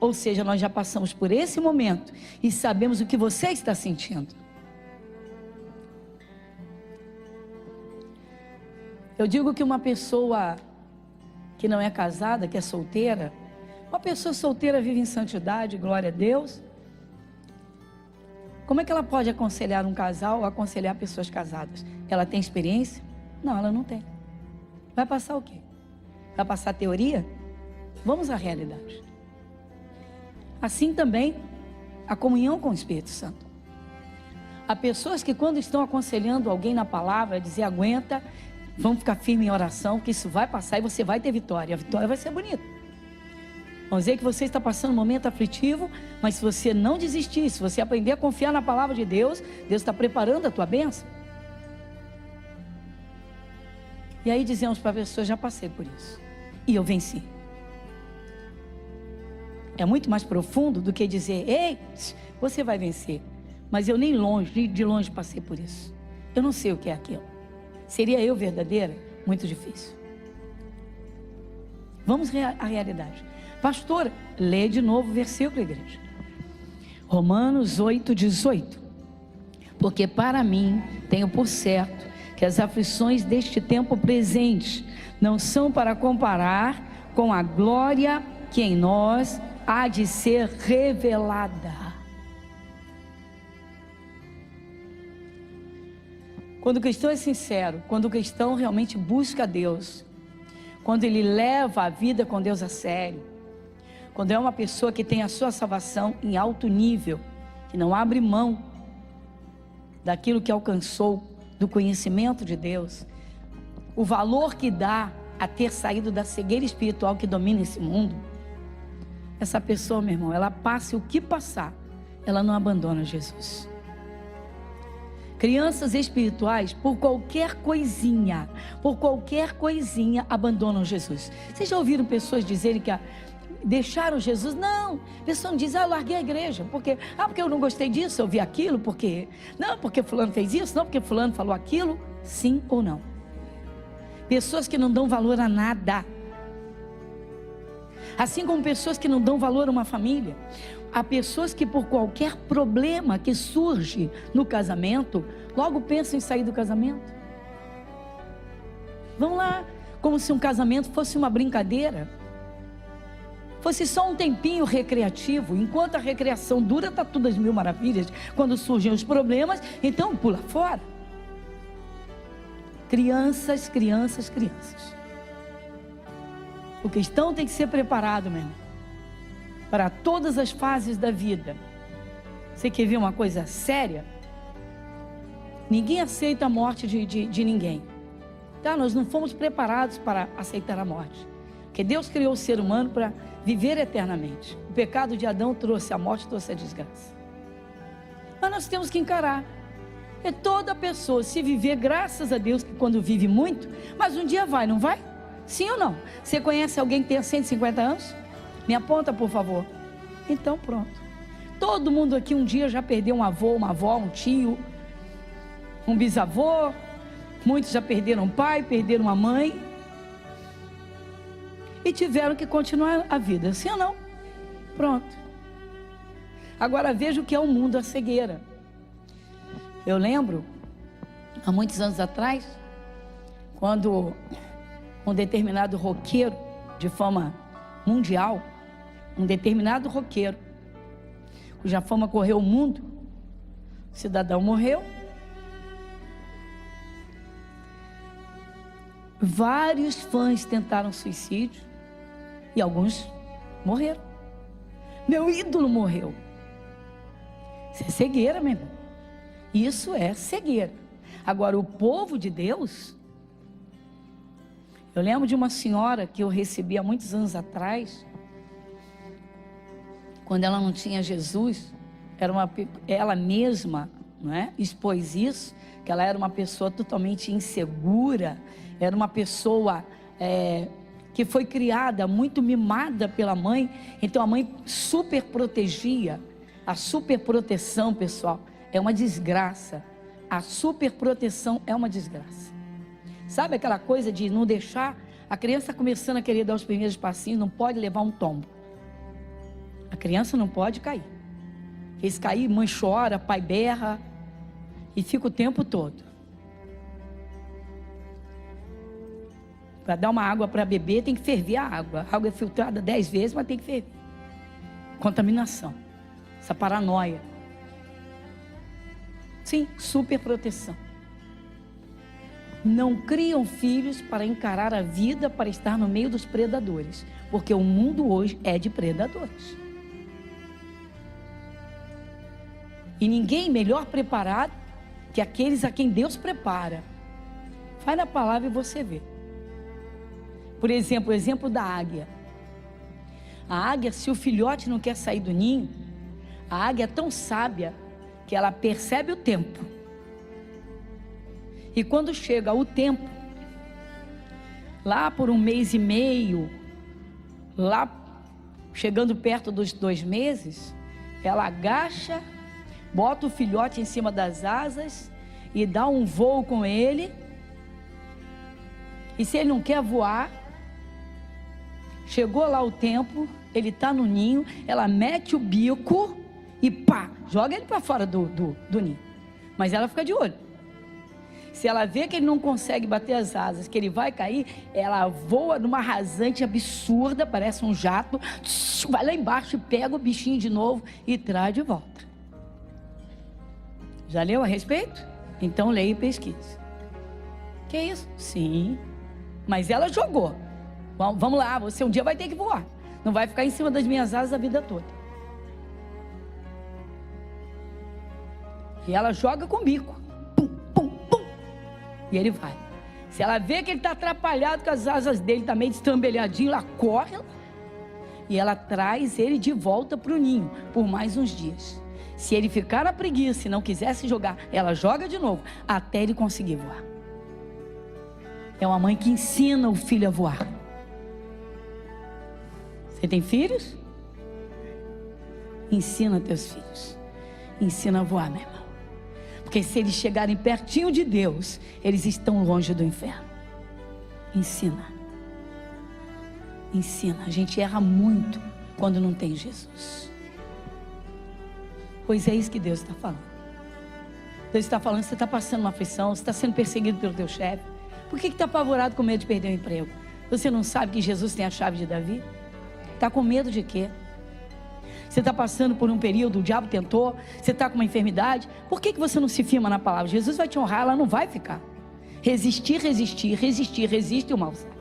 S2: Ou seja, nós já passamos por esse momento e sabemos o que você está sentindo. Eu digo que uma pessoa que não é casada, que é solteira, uma pessoa solteira vive em santidade, glória a Deus. Como é que ela pode aconselhar um casal ou aconselhar pessoas casadas? Ela tem experiência? Não, ela não tem. Vai passar o quê? Vai passar teoria? Vamos à realidade. Assim também a comunhão com o Espírito Santo. Há pessoas que quando estão aconselhando alguém na palavra, dizer aguenta, vamos ficar firme em oração, que isso vai passar e você vai ter vitória. A vitória vai ser bonita. Vamos dizer que você está passando um momento aflitivo, mas se você não desistir, se você aprender a confiar na palavra de Deus, Deus está preparando a tua bênção. E aí dizemos para a pessoa, já passei por isso e eu venci. É muito mais profundo do que dizer, ei, você vai vencer. Mas eu nem de longe passei por isso. Eu não sei o que é aquilo. Seria eu verdadeira? Muito difícil. Vamos à realidade. Pastora, lê de novo o versículo, igreja. Romanos 8:18. Porque para mim, tenho por certo, que as aflições deste tempo presente não são para comparar com a glória que em nós há de ser revelada. Quando o cristão é sincero, quando o cristão realmente busca Deus, quando ele leva a vida com Deus a sério, quando é uma pessoa que tem a sua salvação em alto nível, que não abre mão daquilo que alcançou, do conhecimento de Deus, o valor que dá a ter saído da cegueira espiritual que domina esse mundo, essa pessoa, meu irmão, ela passe o que passar, ela não abandona Jesus. Crianças espirituais, por qualquer coisinha, abandonam Jesus. Vocês já ouviram pessoas dizerem que deixaram Jesus? Não, a pessoa não diz, eu larguei a igreja, porque eu não gostei disso, eu vi aquilo, porque fulano fez isso, não, porque fulano falou aquilo, sim ou não. Pessoas que não dão valor a nada, assim como pessoas que não dão valor a uma família. Há pessoas que por qualquer problema que surge no casamento, logo pensam em sair do casamento. Vão lá, como se um casamento fosse uma brincadeira, fosse só um tempinho recreativo. Enquanto a recreação dura, está tudo às mil maravilhas. Quando surgem os problemas, então pula fora. Crianças. O cristão tem que ser preparado, meu irmão, para todas as fases da vida. Você quer ver uma coisa séria? Ninguém aceita a morte de ninguém. Tá? Nós não fomos preparados para aceitar a morte, porque Deus criou o ser humano para viver eternamente. O pecado de Adão trouxe a morte, trouxe a desgraça. Mas nós temos que encarar. É toda pessoa, se viver, graças a Deus, que quando vive muito, mas um dia vai, não vai? Sim ou não? Você conhece alguém que tenha 150 anos? Me aponta, por favor. Então pronto. Todo mundo aqui um dia já perdeu um avô, uma avó, um tio, um bisavô. Muitos já perderam um pai, perderam uma mãe e tiveram que continuar a vida, sim ou não? Pronto. Agora veja o que é o mundo, a cegueira. Eu lembro, há muitos anos atrás, quando um determinado roqueiro de fama mundial um determinado roqueiro, cuja fama correu o mundo. O cidadão morreu. Vários fãs tentaram suicídio e alguns morreram. Meu ídolo morreu. Isso é cegueira, meu irmão. Isso é cegueira. Agora, o povo de Deus... Eu lembro de uma senhora que eu recebi há muitos anos atrás, quando ela não tinha Jesus, ela mesma, não é, expôs isso, que ela era uma pessoa totalmente insegura, era uma pessoa que foi criada, muito mimada pela mãe, então a mãe super protegia. A super proteção, pessoal, é uma desgraça. A super proteção é uma desgraça. Sabe aquela coisa de não deixar a criança começando a querer dar os primeiros passinhos, não pode levar um tombo. A criança não pode cair. Porque se cair, mãe chora, pai berra e fica o tempo todo. Para dar uma água para beber tem que ferver a água. A água é filtrada 10 vezes, mas tem que ferver. Contaminação. Essa paranoia. Sim, super proteção. Não criam filhos para encarar a vida, para estar no meio dos predadores, porque o mundo hoje é de predadores. E ninguém melhor preparado que aqueles a quem Deus prepara. Vai na palavra e você vê. Por exemplo, o exemplo da águia. A águia, se o filhote não quer sair do ninho, a águia é tão sábia que ela percebe o tempo. E quando chega o tempo, lá por 1 mês e meio, lá chegando perto dos 2 meses, ela agacha, bota o filhote em cima das asas e dá um voo com ele. E se ele não quer voar, chegou lá o tempo, ele está no ninho, ela mete o bico e pá, joga ele para fora do ninho. Mas ela fica de olho. Se ela vê que ele não consegue bater as asas, que ele vai cair, ela voa numa rasante absurda, parece um jato, vai lá embaixo e pega o bichinho de novo e traz de volta. Já leu a respeito? Então leia e pesquise. Que isso? Sim. Mas ela jogou. Vamos lá, você um dia vai ter que voar. Não vai ficar em cima das minhas asas a vida toda. E ela joga com o bico. E ele vai. Se ela vê que ele está atrapalhado, que as asas dele estão meio destrambelhadinho, ela corre e ela traz ele de volta para o ninho por mais uns dias. Se ele ficar na preguiça e não quiser se jogar, ela joga de novo até ele conseguir voar. É uma mãe que ensina o filho a voar. Você tem filhos? Ensina teus filhos. Ensina a voar, meu irmão. Porque se eles chegarem pertinho de Deus, eles estão longe do inferno. Ensina. Ensina. A gente erra muito quando não tem Jesus. Pois é isso que Deus está falando. Deus está falando que você está passando uma aflição, você está sendo perseguido pelo teu chefe. Por que está apavorado com medo de perder o emprego? Você não sabe que Jesus tem a chave de Davi? Está com medo de quê? Você está passando por um período, o diabo tentou, você está com uma enfermidade, por que você não se firma na palavra? Jesus vai te honrar, ela não vai ficar. Resistir, resiste e o mal sai.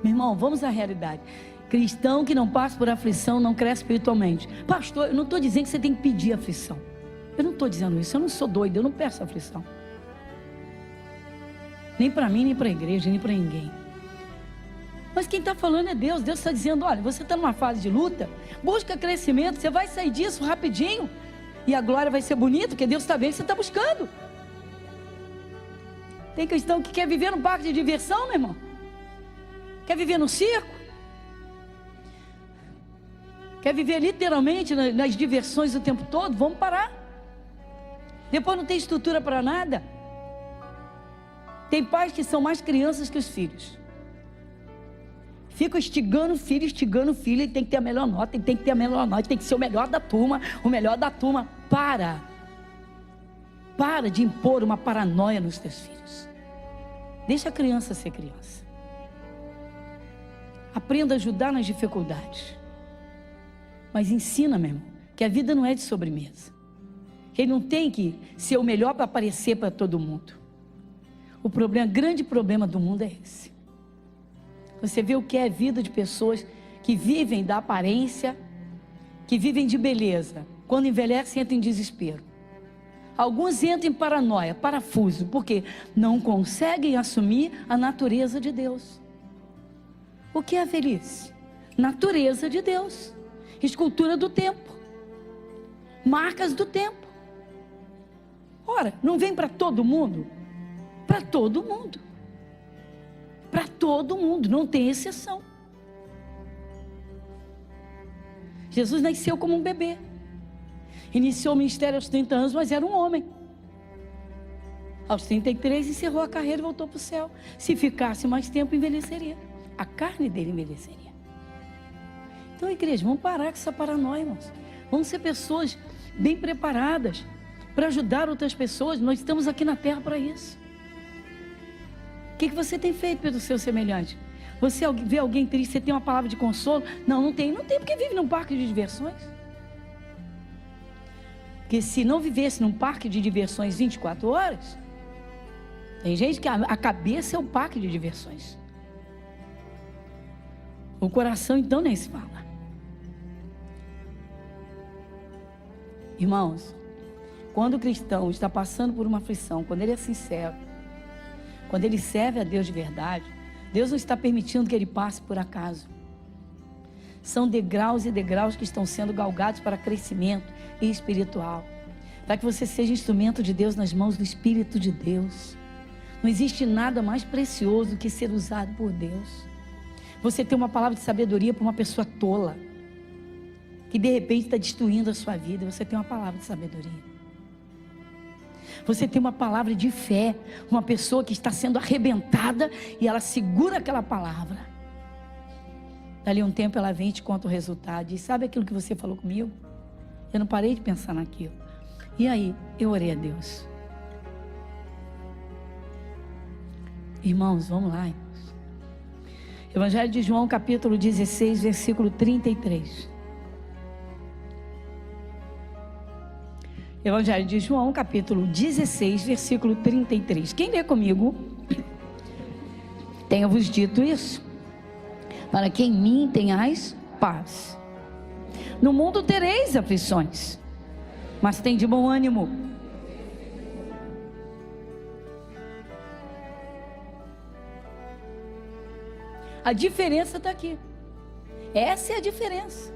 S2: Meu irmão, vamos à realidade. Cristão que não passa por aflição não cresce espiritualmente. Pastor, eu não estou dizendo que você tem que pedir aflição. Eu não estou dizendo isso, eu não sou doido, eu não peço aflição. Nem para mim, nem para a igreja, nem para ninguém. Mas quem está falando é Deus. Deus está dizendo, olha, você está numa fase de luta, busca crescimento, você vai sair disso rapidinho, e a glória vai ser bonita, porque Deus está vendo que você está buscando. Tem cristão que quer viver num parque de diversão, meu irmão, quer viver no circo, quer viver literalmente nas diversões o tempo todo. Vamos parar. Depois não tem estrutura para nada. Tem pais que são mais crianças que os filhos. Fica instigando o filho, ele tem que ter a melhor nota, ele tem que ter a melhor nota, tem que ser o melhor da turma, Para de impor uma paranoia nos teus filhos. Deixa a criança ser criança. Aprenda a ajudar nas dificuldades. Mas ensina, meu irmão, que a vida não é de sobremesa. Que ele não tem que ser o melhor para aparecer para todo mundo. O grande problema do mundo é esse. Você vê o que é a vida de pessoas que vivem da aparência, que vivem de beleza. Quando envelhecem, entram em desespero. Alguns entram em paranoia, parafuso, porque não conseguem assumir a natureza de Deus. O que é a velhice? Natureza de Deus. Escultura do tempo. Marcas do tempo. Ora, não vem para todo mundo? Para todo mundo. Para todo mundo, não tem exceção. Jesus nasceu como um bebê. Iniciou o ministério aos 30 anos, mas era um homem. Aos 33 encerrou a carreira e voltou para o céu. Se ficasse mais tempo, envelheceria. A carne dele envelheceria. Então, igreja, vamos parar com essa paranoia, irmãos. Vamos ser pessoas bem preparadas para ajudar outras pessoas. Nós estamos aqui na terra para isso. O que você tem feito pelo seu semelhante? Você vê alguém triste, você tem uma palavra de consolo? Não, não tem porque vive num parque de diversões. Porque se não vivesse num parque de diversões 24 horas, tem gente que a cabeça é um parque de diversões. O coração então nem se fala. Irmãos, quando o cristão está passando por uma aflição, quando ele é sincero, quando ele serve a Deus de verdade, Deus não está permitindo que ele passe por acaso. São degraus e degraus que estão sendo galgados para crescimento espiritual, para que você seja instrumento de Deus nas mãos do Espírito de Deus. Não existe nada mais precioso do que ser usado por Deus. Você tem uma palavra de sabedoria para uma pessoa tola, que de repente está destruindo a sua vida. Você tem uma palavra de sabedoria. Você tem uma palavra de fé, uma pessoa que está sendo arrebentada e ela segura aquela palavra. Dali um tempo ela vem e te conta o resultado. E sabe aquilo que você falou comigo? Eu não parei de pensar naquilo. E aí, eu orei a Deus. Irmãos, vamos lá, irmãos. Evangelho de João, capítulo 16, versículo 33. Evangelho de João, capítulo 16, versículo 33. Quem lê comigo? Tenho-vos dito isso, para que em mim tenhais paz. No mundo tereis aflições, mas tem de bom ânimo. A diferença está aqui. Essa é a diferença.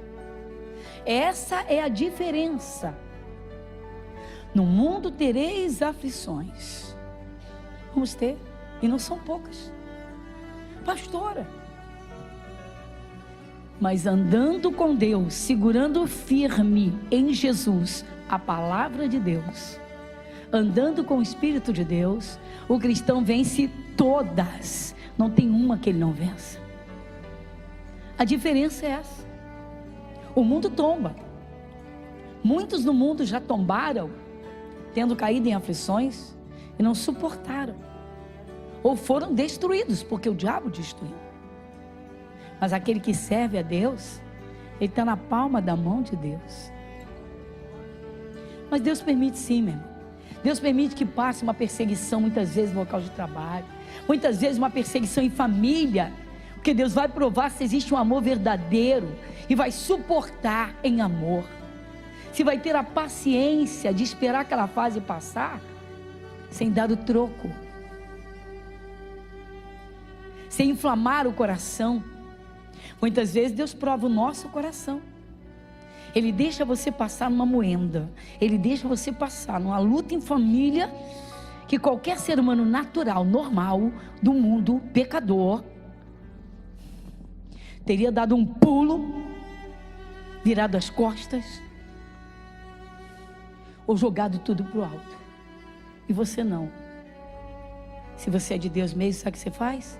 S2: Essa é a diferença. No mundo tereis aflições. Vamos ter, e não são poucas. Pastora, mas andando com Deus, segurando firme em Jesus a palavra de Deus, andando com o Espírito de Deus, o cristão vence todas. Não tem uma que ele não vença. A diferença é essa. O mundo tomba. Muitos no mundo já tombaram, tendo caído em aflições, e não suportaram, ou foram destruídos, porque o diabo destruiu. Mas aquele que serve a Deus, ele está na palma da mão de Deus. Mas Deus permite sim, meu irmão. Deus permite que passe uma perseguição, muitas vezes no local de trabalho, muitas vezes uma perseguição em família, porque Deus vai provar se existe um amor verdadeiro, e vai suportar em amor. Se vai ter a paciência de esperar aquela fase passar, sem dar o troco, sem inflamar o coração. Muitas vezes Deus prova o nosso coração. Ele deixa você passar numa moenda, Ele deixa você passar numa luta em família, que qualquer ser humano natural, normal, do mundo, pecador, teria dado um pulo, virado as costas, ou jogado tudo para o alto. E você não. Se você é de Deus mesmo, sabe o que você faz?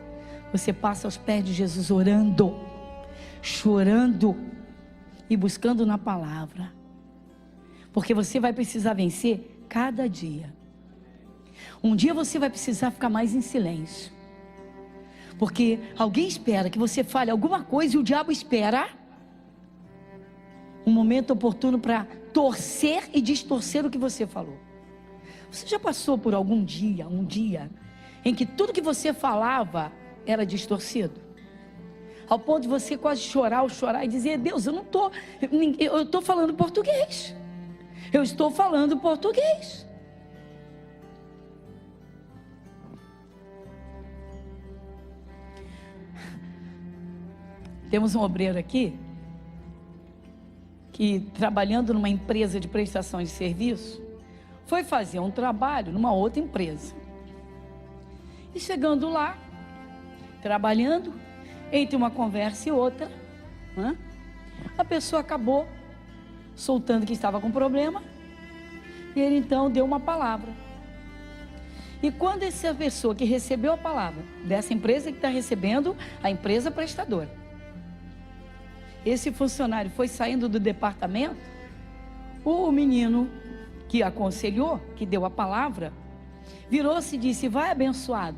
S2: Você passa aos pés de Jesus orando, chorando e buscando na palavra, porque você vai precisar vencer cada dia. Um dia você vai precisar ficar mais em silêncio, porque alguém espera que você fale alguma coisa, e o diabo espera um momento oportuno para torcer e distorcer o que você falou. Você já passou por um dia em que tudo que você falava era distorcido? Ao ponto de você quase chorar e dizer: Deus, eu estou falando português. Eu estou falando português. Temos um obreiro aqui que, trabalhando numa empresa de prestação de serviço, foi fazer um trabalho numa outra empresa. E chegando lá, trabalhando, entre uma conversa e outra, a pessoa acabou soltando que estava com problema, e ele então deu uma palavra. E quando essa pessoa que recebeu a palavra, dessa empresa que está recebendo, a empresa prestadora, esse funcionário foi saindo do departamento, o menino que aconselhou, que deu a palavra, virou-se e disse: vai, abençoado.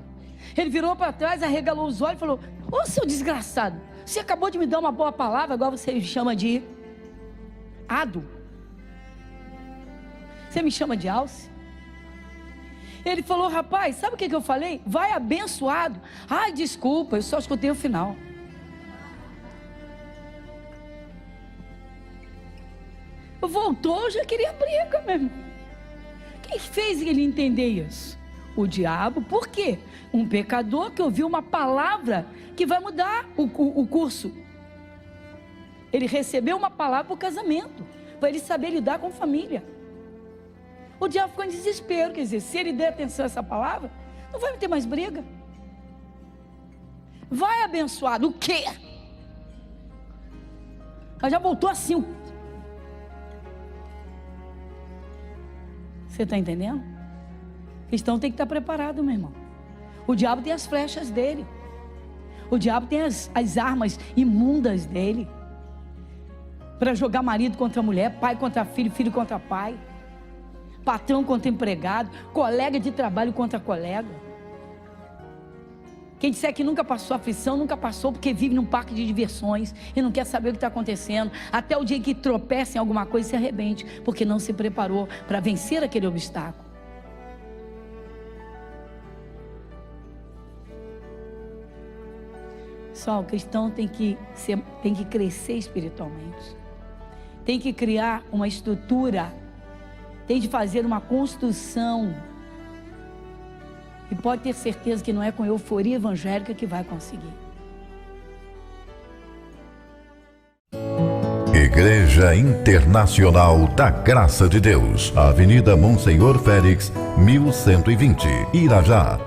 S2: Ele virou para trás, arregalou os olhos e falou: ô seu desgraçado, você acabou de me dar uma boa palavra, agora você me chama de ado? Você me chama de alce? Ele falou: rapaz, sabe o que eu falei? Vai, abençoado. Ai, desculpa, eu só escutei o final. Voltou, já queria briga mesmo. Quem fez ele entender isso? O diabo. Por quê? Um pecador que ouviu uma palavra que vai mudar o curso. Ele recebeu uma palavra para o casamento, para ele saber lidar com a família. O diabo ficou em desespero, quer dizer, se ele der atenção a essa palavra, não vai ter mais briga. Vai, abençoado. O quê? Ela já voltou assim. Você está entendendo? O cristão tem que estar preparado, meu irmão. O diabo tem as flechas dele. O diabo tem as armas imundas dele, para jogar marido contra mulher, pai contra filho, filho contra pai, patrão contra empregado, colega de trabalho contra colega. Quem disser que nunca passou aflição, nunca passou, porque vive num parque de diversões e não quer saber o que está acontecendo, até o dia que tropeça em alguma coisa e se arrebente, porque não se preparou para vencer aquele obstáculo. Só o cristão tem que crescer espiritualmente, tem que criar uma estrutura, tem de fazer uma construção. E pode ter certeza que não é com euforia evangélica que vai conseguir.
S3: Igreja Internacional da Graça de Deus, Avenida Monsenhor Félix, 1120, Irajá.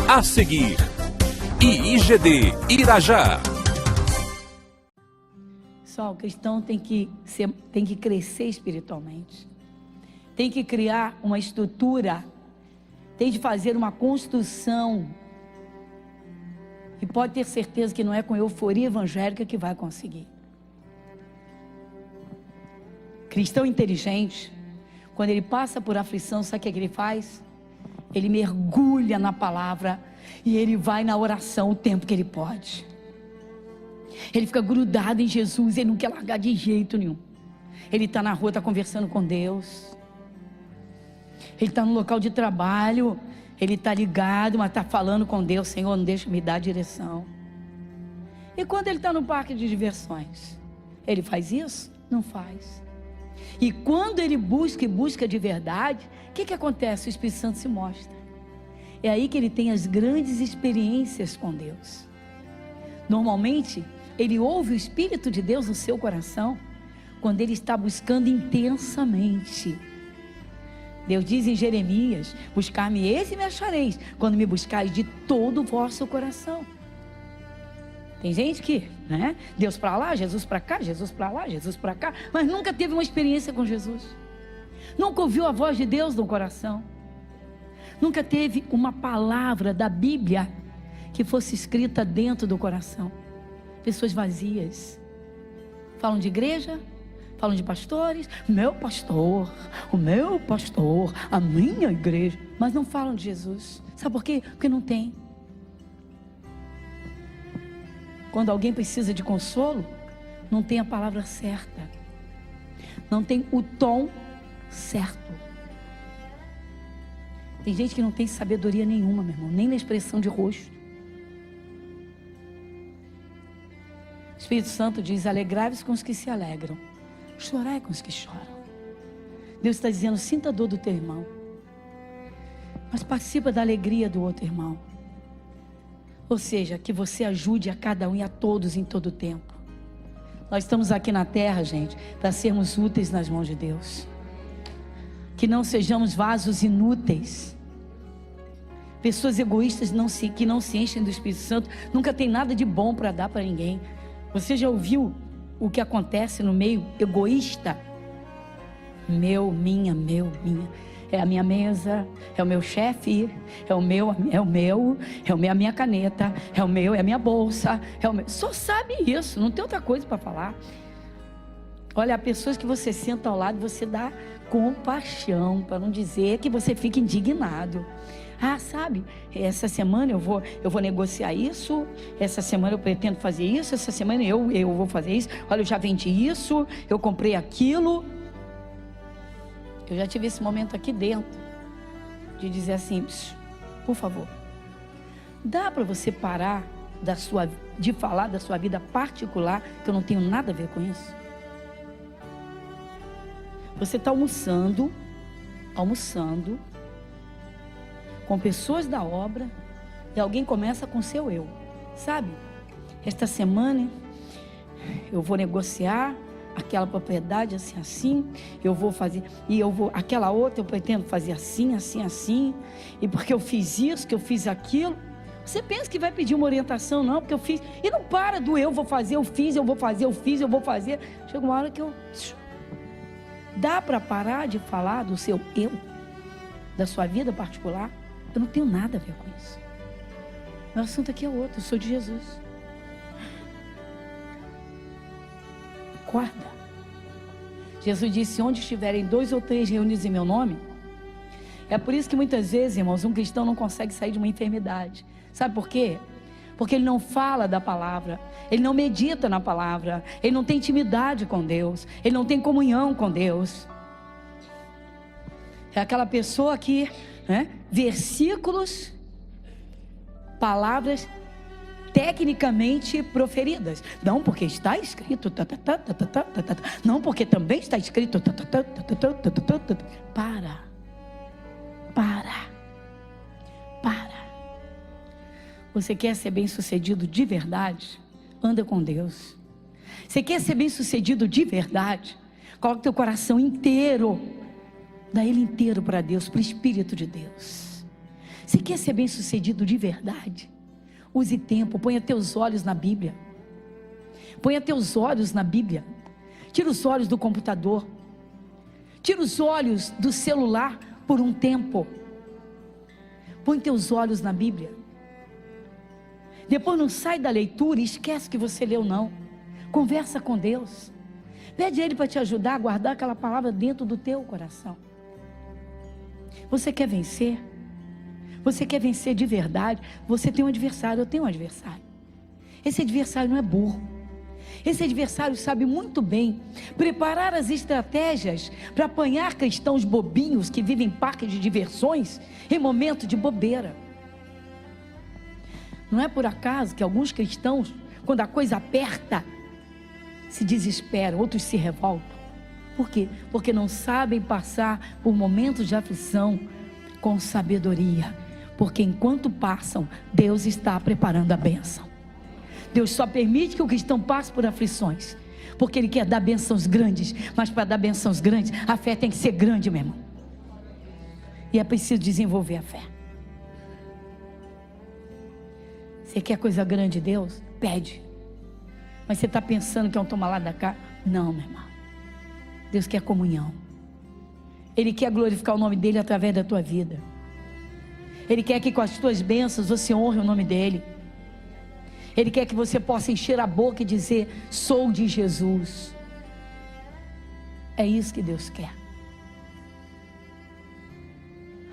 S1: A seguir, IIGD Irajá.
S2: Só o cristão tem que crescer espiritualmente, tem que criar uma estrutura, tem de fazer uma construção. E pode ter certeza que não é com euforia evangélica que vai conseguir. Cristão inteligente, quando ele passa por aflição, sabe o que ele faz? Ele mergulha na palavra e ele vai na oração o tempo que ele pode. Ele fica grudado em Jesus, ele não quer largar de jeito nenhum. Ele está na rua, está conversando com Deus. Ele está no local de trabalho, ele está ligado, mas está falando com Deus: Senhor, não deixa me dar direção. E quando ele está no parque de diversões, ele faz isso? Não faz. E quando ele busca de verdade, o que acontece? O Espírito Santo se mostra. É aí que ele tem as grandes experiências com Deus. Normalmente, ele ouve o Espírito de Deus no seu coração quando ele está buscando intensamente. Deus diz em Jeremias: buscar-me-eis e me achareis, quando me buscares de todo o vosso coração. Tem gente que, Deus para lá, Jesus para cá, Jesus para lá, Jesus para cá, mas nunca teve uma experiência com Jesus. Nunca ouviu a voz de Deus no coração. Nunca teve uma palavra da Bíblia que fosse escrita dentro do coração. Pessoas vazias. Falam de igreja, falam de pastores, meu pastor, o meu pastor, a minha igreja, mas não falam de Jesus. Sabe por quê? Porque não tem. Quando alguém precisa de consolo, não tem a palavra certa, não tem o tom certo. Tem gente que não tem sabedoria nenhuma, meu irmão, nem na expressão de rosto. O Espírito Santo diz: alegrai-vos com os que se alegram, chorai com os que choram. Deus está dizendo: sinta a dor do teu irmão, mas participa da alegria do outro irmão. Ou seja, que você ajude a cada um e a todos em todo o tempo. Nós estamos aqui na terra, gente, para sermos úteis nas mãos de Deus. Que não sejamos vasos inúteis. Pessoas egoístas que não se enchem do Espírito Santo nunca tem nada de bom para dar para ninguém. Você já ouviu o que acontece no meio egoísta? Meu, minha. É a minha mesa, é o meu chefe, é a minha caneta, é a minha bolsa, Só sabe isso, não tem outra coisa para falar. Olha, há pessoas que você senta ao lado, você dá compaixão, para não dizer que você fica indignado. Ah, sabe, essa semana eu vou negociar isso, essa semana eu pretendo fazer isso, essa semana eu vou fazer isso, olha, eu já vendi isso, eu comprei aquilo. Eu já tive esse momento aqui dentro, de dizer assim: por favor, dá para você parar de falar da sua vida particular, que eu não tenho nada a ver com isso? Você está almoçando com pessoas da obra, e alguém começa com seu eu, sabe? Esta semana eu vou negociar aquela propriedade assim, eu vou fazer, aquela outra eu pretendo fazer assim, e porque eu fiz isso, que eu fiz aquilo. Você pensa que vai pedir uma orientação? Não, porque eu fiz, e não para do eu vou fazer, eu fiz. Chega uma hora que dá para parar de falar do seu eu, da sua vida particular? Eu não tenho nada a ver com isso. Meu assunto aqui é outro, eu sou de Jesus. Acorda. Jesus disse: onde estiverem 2 ou 3 reunidos em meu nome. É por isso que muitas vezes, irmãos, um cristão não consegue sair de uma enfermidade. Sabe por quê? Porque ele não fala da palavra, ele não medita na palavra, ele não tem intimidade com Deus, ele não tem comunhão com Deus. É aquela pessoa que, versículos, palavras tecnicamente proferidas. Não, porque está escrito. Não, porque também está escrito. Para. Você quer ser bem-sucedido de verdade? Anda com Deus. Você quer ser bem-sucedido de verdade? Coloca teu coração inteiro, dá ele inteiro para Deus, para o Espírito de Deus. Você quer ser bem-sucedido de verdade? Use tempo, ponha teus olhos na Bíblia. Ponha teus olhos na Bíblia. Tira os olhos do computador. Tira os olhos do celular por um tempo. Põe teus olhos na Bíblia. Depois não sai da leitura e esquece que você leu, não. Conversa com Deus. Pede a Ele para te ajudar a guardar aquela palavra dentro do teu coração. Você quer vencer? Você quer vencer de verdade? Você tem um adversário, eu tenho um adversário. Esse adversário não é burro. Esse adversário sabe muito bem preparar as estratégias para apanhar cristãos bobinhos que vivem em parques de diversões em momento de bobeira. Não é por acaso que alguns cristãos, quando a coisa aperta, se desesperam, outros se revoltam. Por quê? Porque não sabem passar por momentos de aflição com sabedoria. Porque enquanto passam, Deus está preparando a bênção. Deus só permite que o cristão passe por aflições, porque Ele quer dar bênçãos grandes. Mas para dar bênçãos grandes, a fé tem que ser grande, meu irmão. E é preciso desenvolver a fé. Você quer coisa grande de Deus? Pede. Mas você está pensando que é um toma lá da cá? Não, meu irmão. Deus quer comunhão. Ele quer glorificar o nome dEle através da tua vida. Ele quer que com as tuas bênçãos você honre o nome dEle. Ele quer que você possa encher a boca e dizer: sou de Jesus. É isso que Deus quer.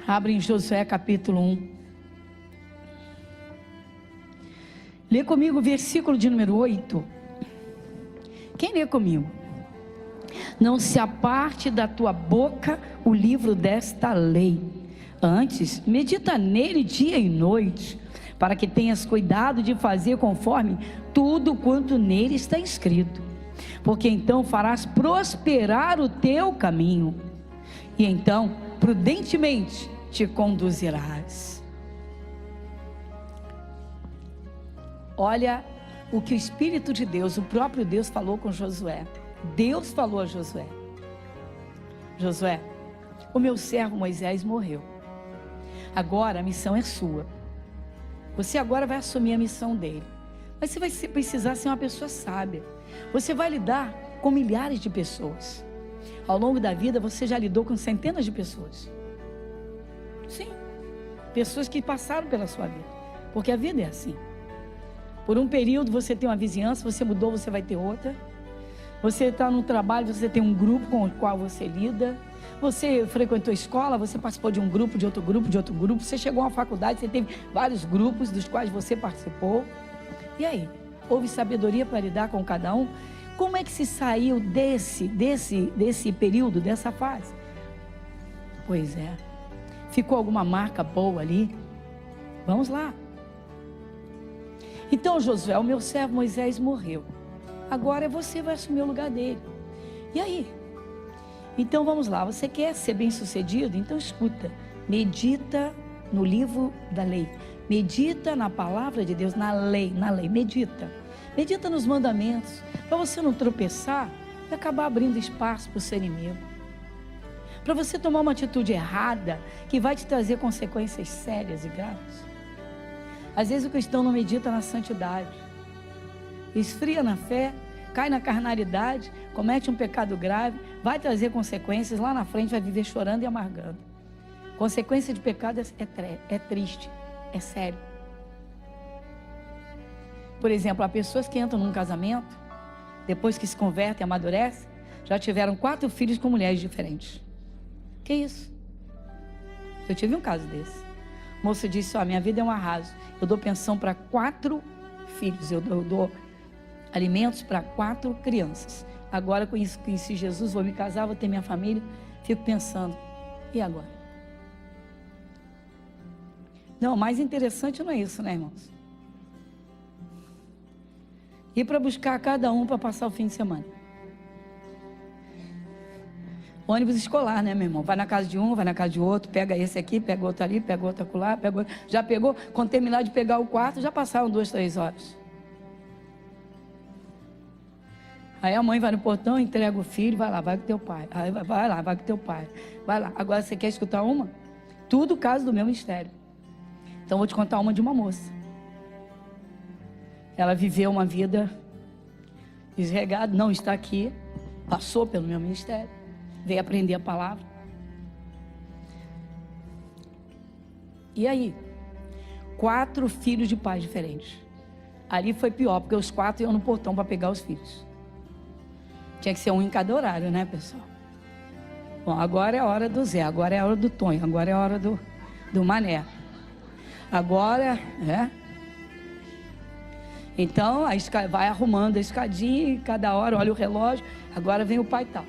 S2: Abre em Josué capítulo 1. Lê comigo o versículo de número 8. Quem lê comigo? Não se aparte da tua boca o livro desta lei. Antes, medita nele dia e noite, para que tenhas cuidado de fazer conforme tudo quanto nele está escrito. Porque então farás prosperar o teu caminho, e então prudentemente te conduzirás. Olha o que o Espírito de Deus, o próprio Deus falou com Josué. Deus falou a Josué: Josué, o meu servo Moisés morreu. Agora a missão é sua. Você agora vai assumir a missão dele. Mas você vai precisar ser uma pessoa sábia. Você vai lidar com milhares de pessoas. Ao longo da vida você já lidou com centenas de pessoas. Sim, pessoas que passaram pela sua vida. Porque a vida é assim. Por um período você tem uma vizinhança, você mudou, você vai ter outra. Você está no trabalho, você tem um grupo com o qual você lida. Você frequentou a escola, você participou de um grupo, de outro grupo, de outro grupo. Você chegou a uma faculdade, você teve vários grupos dos quais você participou. E aí? Houve sabedoria para lidar com cada um? Como é que se saiu desse período, dessa fase? Pois é. Ficou alguma marca boa ali? Vamos lá. Então, Josué, o meu servo Moisés morreu. Agora você vai assumir o lugar dele. E aí? Então vamos lá, você quer ser bem sucedido? Então escuta, medita no livro da lei, medita na palavra de Deus, na lei, medita nos mandamentos, para você não tropeçar e acabar abrindo espaço para o seu inimigo, para você tomar uma atitude errada, que vai te trazer consequências sérias e graves. Às vezes o cristão não medita na santidade, esfria na fé, cai na carnalidade, comete um pecado grave, vai trazer consequências, lá na frente vai viver chorando e amargando. Consequência de pecado é triste, é sério. Por exemplo, há pessoas que entram num casamento, depois que se convertem e amadurecem, já tiveram 4 filhos com mulheres diferentes. Que isso? Eu tive um caso desse. O moço disse: minha vida é um arraso, eu dou pensão para 4 filhos, eu dou alimentos para 4 crianças. Agora conheci Jesus, vou me casar, vou ter minha família. Fico pensando, e agora? Não, o mais interessante não é isso, né, irmãos? Ir para buscar cada um para passar o fim de semana. Ônibus escolar, né, meu irmão? Vai na casa de um, vai na casa de outro, pega esse aqui, pega outro ali, pega outro acolá, pega outro. Já pegou? Quando terminar de pegar o quarto, já passaram 2, 3 horas. Aí a mãe vai no portão, entrega o filho, vai lá, vai com teu pai. Aí vai lá, vai com teu pai. Vai lá. Agora você quer escutar uma? Tudo caso do meu ministério. Então vou te contar uma de uma moça. Ela viveu uma vida desregada, não está aqui, passou pelo meu ministério, veio aprender a palavra. E aí? 4 filhos de pais diferentes. Ali foi pior, porque os 4 iam no portão para pegar os filhos. Tinha que ser um em cada horário, né, pessoal? Bom, agora é a hora do Zé, agora é a hora do Tonho, agora é a hora do Mané. Agora, Então, vai arrumando a escadinha e cada hora olha o relógio. Agora vem o pai tal.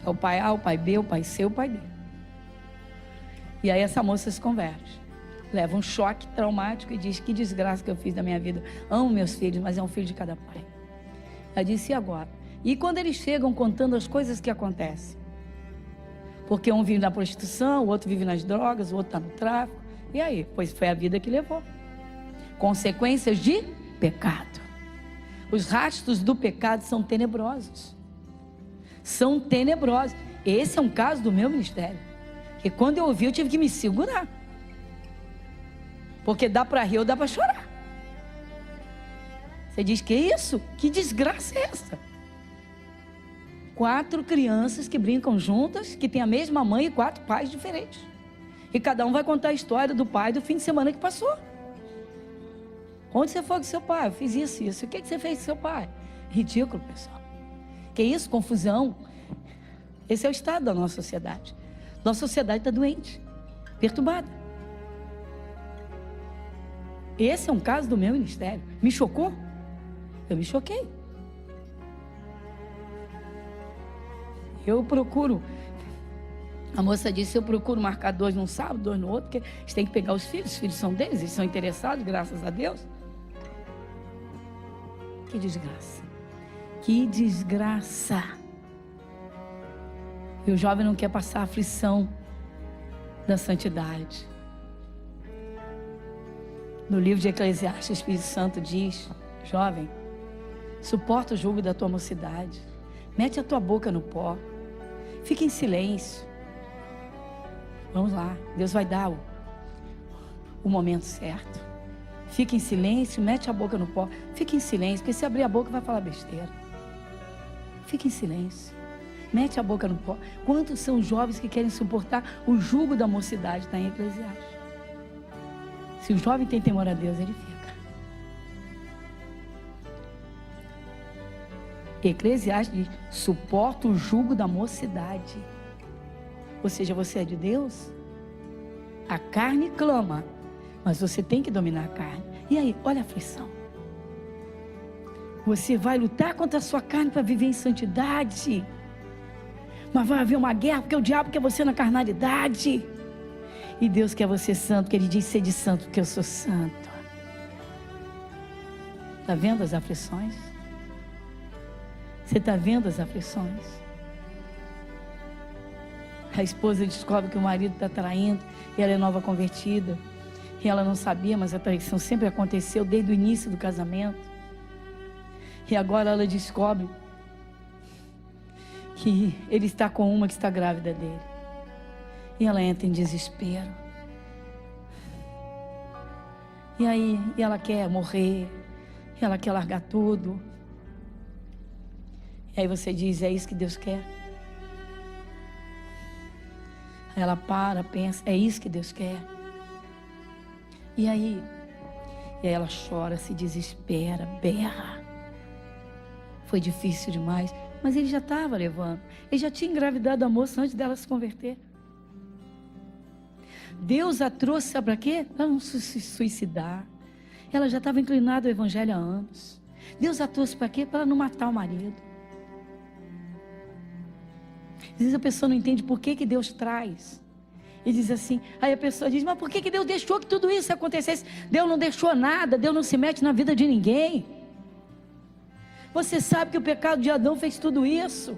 S2: É o pai A, o pai B, o pai C, o pai D. E aí essa moça se converte. Leva um choque traumático e diz: que desgraça que eu fiz da minha vida. Amo meus filhos, mas é um filho de cada pai. Ela disse: e agora? E quando eles chegam contando as coisas que acontecem? Porque um vive na prostituição, o outro vive nas drogas, o outro está no tráfico. E aí? Pois foi a vida que levou. Consequências de pecado. Os rastros do pecado são tenebrosos. São tenebrosos. Esse é um caso do meu ministério. Que quando eu ouvi, eu tive que me segurar. Porque dá para rir ou dá para chorar. Você diz: que isso? Que desgraça é essa? 4 crianças que brincam juntas, que têm a mesma mãe e 4 pais diferentes. E cada um vai contar a história do pai do fim de semana que passou. Onde você foi com seu pai? Eu fiz isso, isso. O que você fez com seu pai? Ridículo, pessoal. Que isso? Confusão. Esse é o estado da nossa sociedade. Nossa sociedade está doente, perturbada. Esse é um caso do meu ministério. Me chocou? Eu me choquei. Eu procuro. A moça disse, eu procuro marcar 2 num sábado, 2 no outro, porque eles têm que pegar os filhos são deles, eles são interessados, graças a Deus. Que desgraça. Que desgraça. E o jovem não quer passar a aflição da santidade. No livro de Eclesiastes, o Espírito Santo diz, jovem, suporta o jugo da tua mocidade, mete a tua boca no pó, fica em silêncio. Vamos lá, Deus vai dar o momento certo. Fica em silêncio, mete a boca no pó, fica em silêncio, porque se abrir a boca vai falar besteira. Fica em silêncio, mete a boca no pó. Quantos são jovens que querem suportar o jugo da mocidade? Está em Eclesiastes. Se o jovem tem temor a Deus, ele fica. Eclesiastes diz, suporta o jugo da mocidade. Ou seja, você é de Deus? A carne clama, mas você tem que dominar a carne. E aí, olha a aflição. Você vai lutar contra a sua carne para viver em santidade. Mas vai haver uma guerra, porque o diabo quer você na carnalidade. E Deus quer você santo, porque Ele diz, sede santo, porque eu sou santo. Está vendo as aflições? Você está vendo as aflições? A esposa descobre que o marido está traindo, e ela é nova convertida. E ela não sabia, mas a traição sempre aconteceu desde o início do casamento. E agora ela descobre que ele está com uma que está grávida dele. E ela entra em desespero. E aí, ela quer morrer. E ela quer largar tudo. E aí você diz, é isso que Deus quer? Aí ela para, pensa, é isso que Deus quer? E aí ela chora, se desespera, berra. Foi difícil demais, mas ele já estava levando. Ele já tinha engravidado a moça antes dela se converter. Deus a trouxe, sabe para quê? Para não se suicidar. Ela já estava inclinada ao evangelho há anos. Deus a trouxe para quê? Para não matar o marido. Às vezes a pessoa não entende por que Deus traz. E diz assim, aí a pessoa diz, mas por que Deus deixou que tudo isso acontecesse? Deus não deixou nada, Deus não se mete na vida de ninguém. Você sabe que o pecado de Adão fez tudo isso.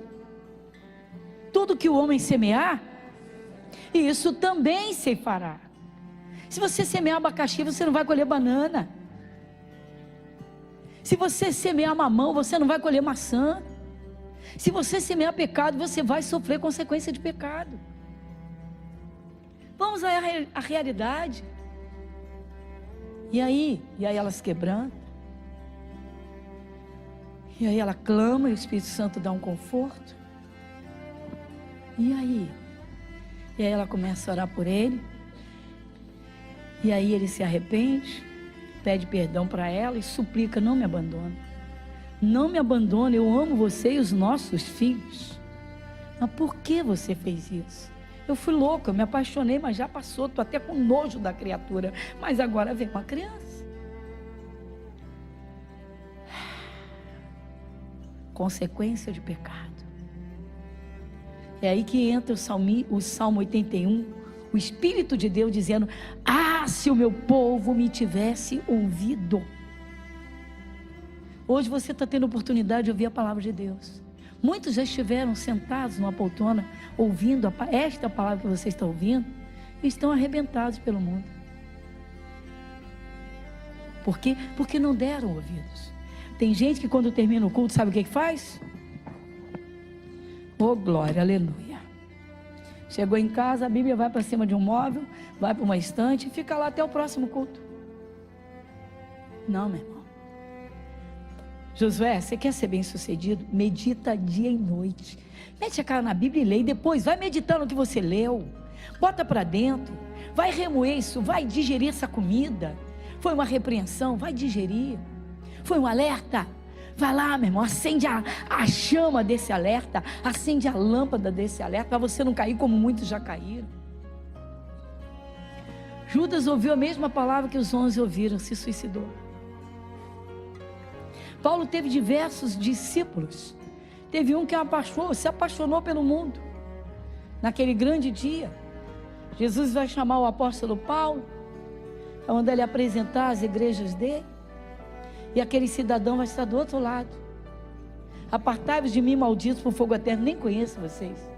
S2: Tudo que o homem semear, isso também se fará. Se você semear abacaxi, você não vai colher banana. Se você semear mamão, você não vai colher maçã. Se você semear pecado, você vai sofrer consequência de pecado. Vamos à realidade. E aí ela se quebranta. E aí ela clama e o Espírito Santo dá um conforto. E aí ela começa a orar por ele. E aí ele se arrepende, pede perdão para ela e suplica, não me abandone. Não me abandone, eu amo você e os nossos filhos. Mas por que você fez isso? Eu fui louca, eu me apaixonei, mas já passou, estou até com nojo da criatura. Mas agora vem uma criança. Consequência de pecado. É aí que entra o Salmo 81, o Espírito de Deus dizendo, se o meu povo me tivesse ouvido. Hoje você está tendo oportunidade de ouvir a palavra de Deus. Muitos já estiveram sentados numa poltrona, ouvindo esta palavra que você está ouvindo, e estão arrebentados pelo mundo. Por quê? Porque não deram ouvidos. Tem gente que quando termina o culto, sabe o que faz? Oh, glória, aleluia. Chegou em casa, a Bíblia vai para cima de um móvel, vai para uma estante e fica lá até o próximo culto. Não, meu irmão. Josué, você quer ser bem sucedido? Medita dia e noite. Mete a cara na Bíblia e lê, e depois vai meditando o que você leu. Bota para dentro, vai remoer isso, vai digerir essa comida. Foi uma repreensão, vai digerir. Foi um alerta, vai lá, meu irmão, acende a chama desse alerta, acende a lâmpada desse alerta, para você não cair como muitos já caíram. Judas ouviu a mesma palavra que os 11 ouviram, se suicidou. Paulo teve diversos discípulos Teve um que se apaixonou pelo mundo. Naquele grande dia, Jesus vai chamar o apóstolo Paulo, vai mandar ele apresentar as igrejas dele, e aquele cidadão vai estar do outro lado. Apartai-vos de mim, malditos, por fogo eterno. Nem conheço vocês.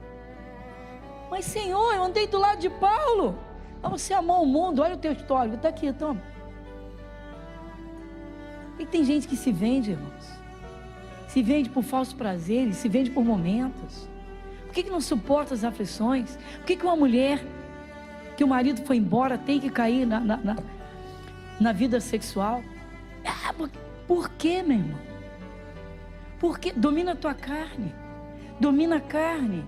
S2: Mas Senhor, eu andei do lado de Paulo. Você amou o mundo, olha o teu histórico, está aqui, toma. E tem gente que se vende, irmãos. Se vende por falsos prazeres, se vende por momentos. Por que não suporta as aflições? Por que uma mulher que o marido foi embora tem que cair na vida sexual? Por quê, meu irmão? Porque domina a tua carne. Domina a carne.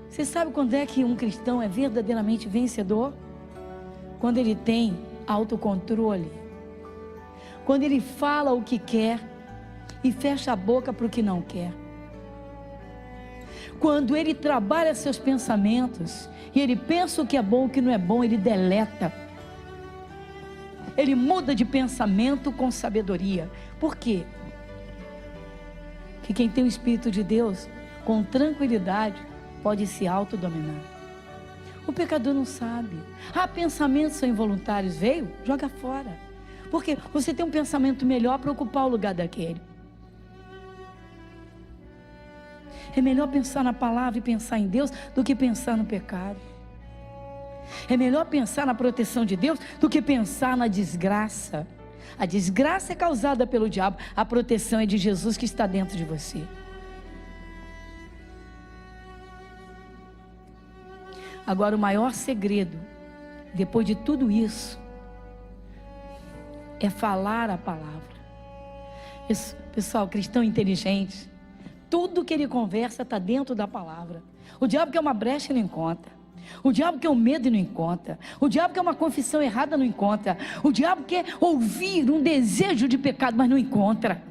S2: Você sabe quando é que um cristão é verdadeiramente vencedor? Quando ele tem autocontrole. Quando ele fala o que quer e fecha a boca para o que não quer. Quando ele trabalha seus pensamentos e ele pensa o que é bom, o que não é bom, ele deleta. Ele muda de pensamento com sabedoria. Por quê? Porque quem tem o Espírito de Deus, com tranquilidade, pode se autodominar. O pecador não sabe. Pensamentos são involuntários. Veio? Joga fora. Porque você tem um pensamento melhor para ocupar o lugar daquele. É melhor pensar na palavra e pensar em Deus do que pensar no pecado. É melhor pensar na proteção de Deus do que pensar na desgraça. A desgraça é causada pelo diabo. A proteção é de Jesus que está dentro de você. Agora, o maior segredo, depois de tudo isso, é falar a palavra. Isso, pessoal, cristão inteligente, tudo que ele conversa está dentro da palavra. O diabo quer uma brecha e não encontra. O diabo quer um medo e não encontra. O diabo quer uma confissão errada e não encontra. O diabo quer ouvir um desejo de pecado, mas não encontra.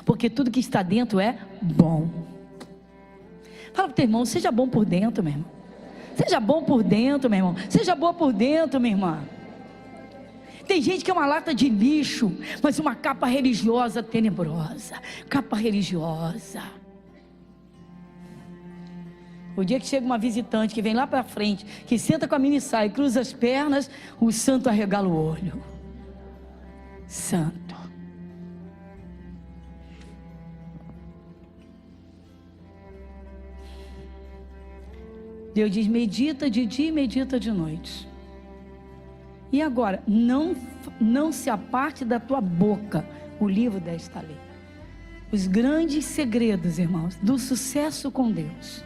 S2: Porque tudo que está dentro é bom. Fala para o teu irmão, seja bom por dentro, meu irmão. Seja bom por dentro, meu irmão. Seja boa por dentro, minha irmã. Tem gente que é uma lata de lixo, mas uma capa religiosa tenebrosa. Capa religiosa. O dia que chega uma visitante que vem lá para frente, que senta com a mini saia e cruza as pernas, o santo arregala o olho. Santo. Deus diz, medita de dia e medita de noite. E agora, não se aparte da tua boca o livro desta lei. Os grandes segredos, irmãos, do sucesso com Deus.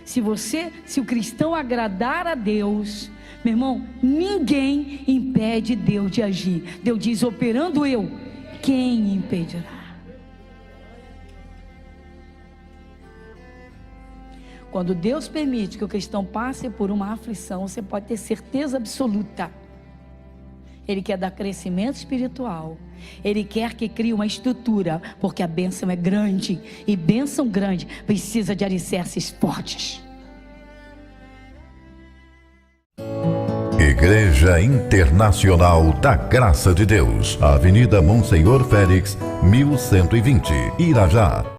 S2: Se o cristão agradar a Deus, meu irmão, ninguém impede Deus de agir. Deus diz, operando eu, quem impedirá? Quando Deus permite que o cristão passe por uma aflição, você pode ter certeza absoluta. Ele quer dar crescimento espiritual. Ele quer que crie uma estrutura, porque a bênção é grande. E bênção grande precisa de alicerces fortes.
S3: Igreja Internacional da Graça de Deus, Avenida Monsenhor Félix, 1120, Irajá.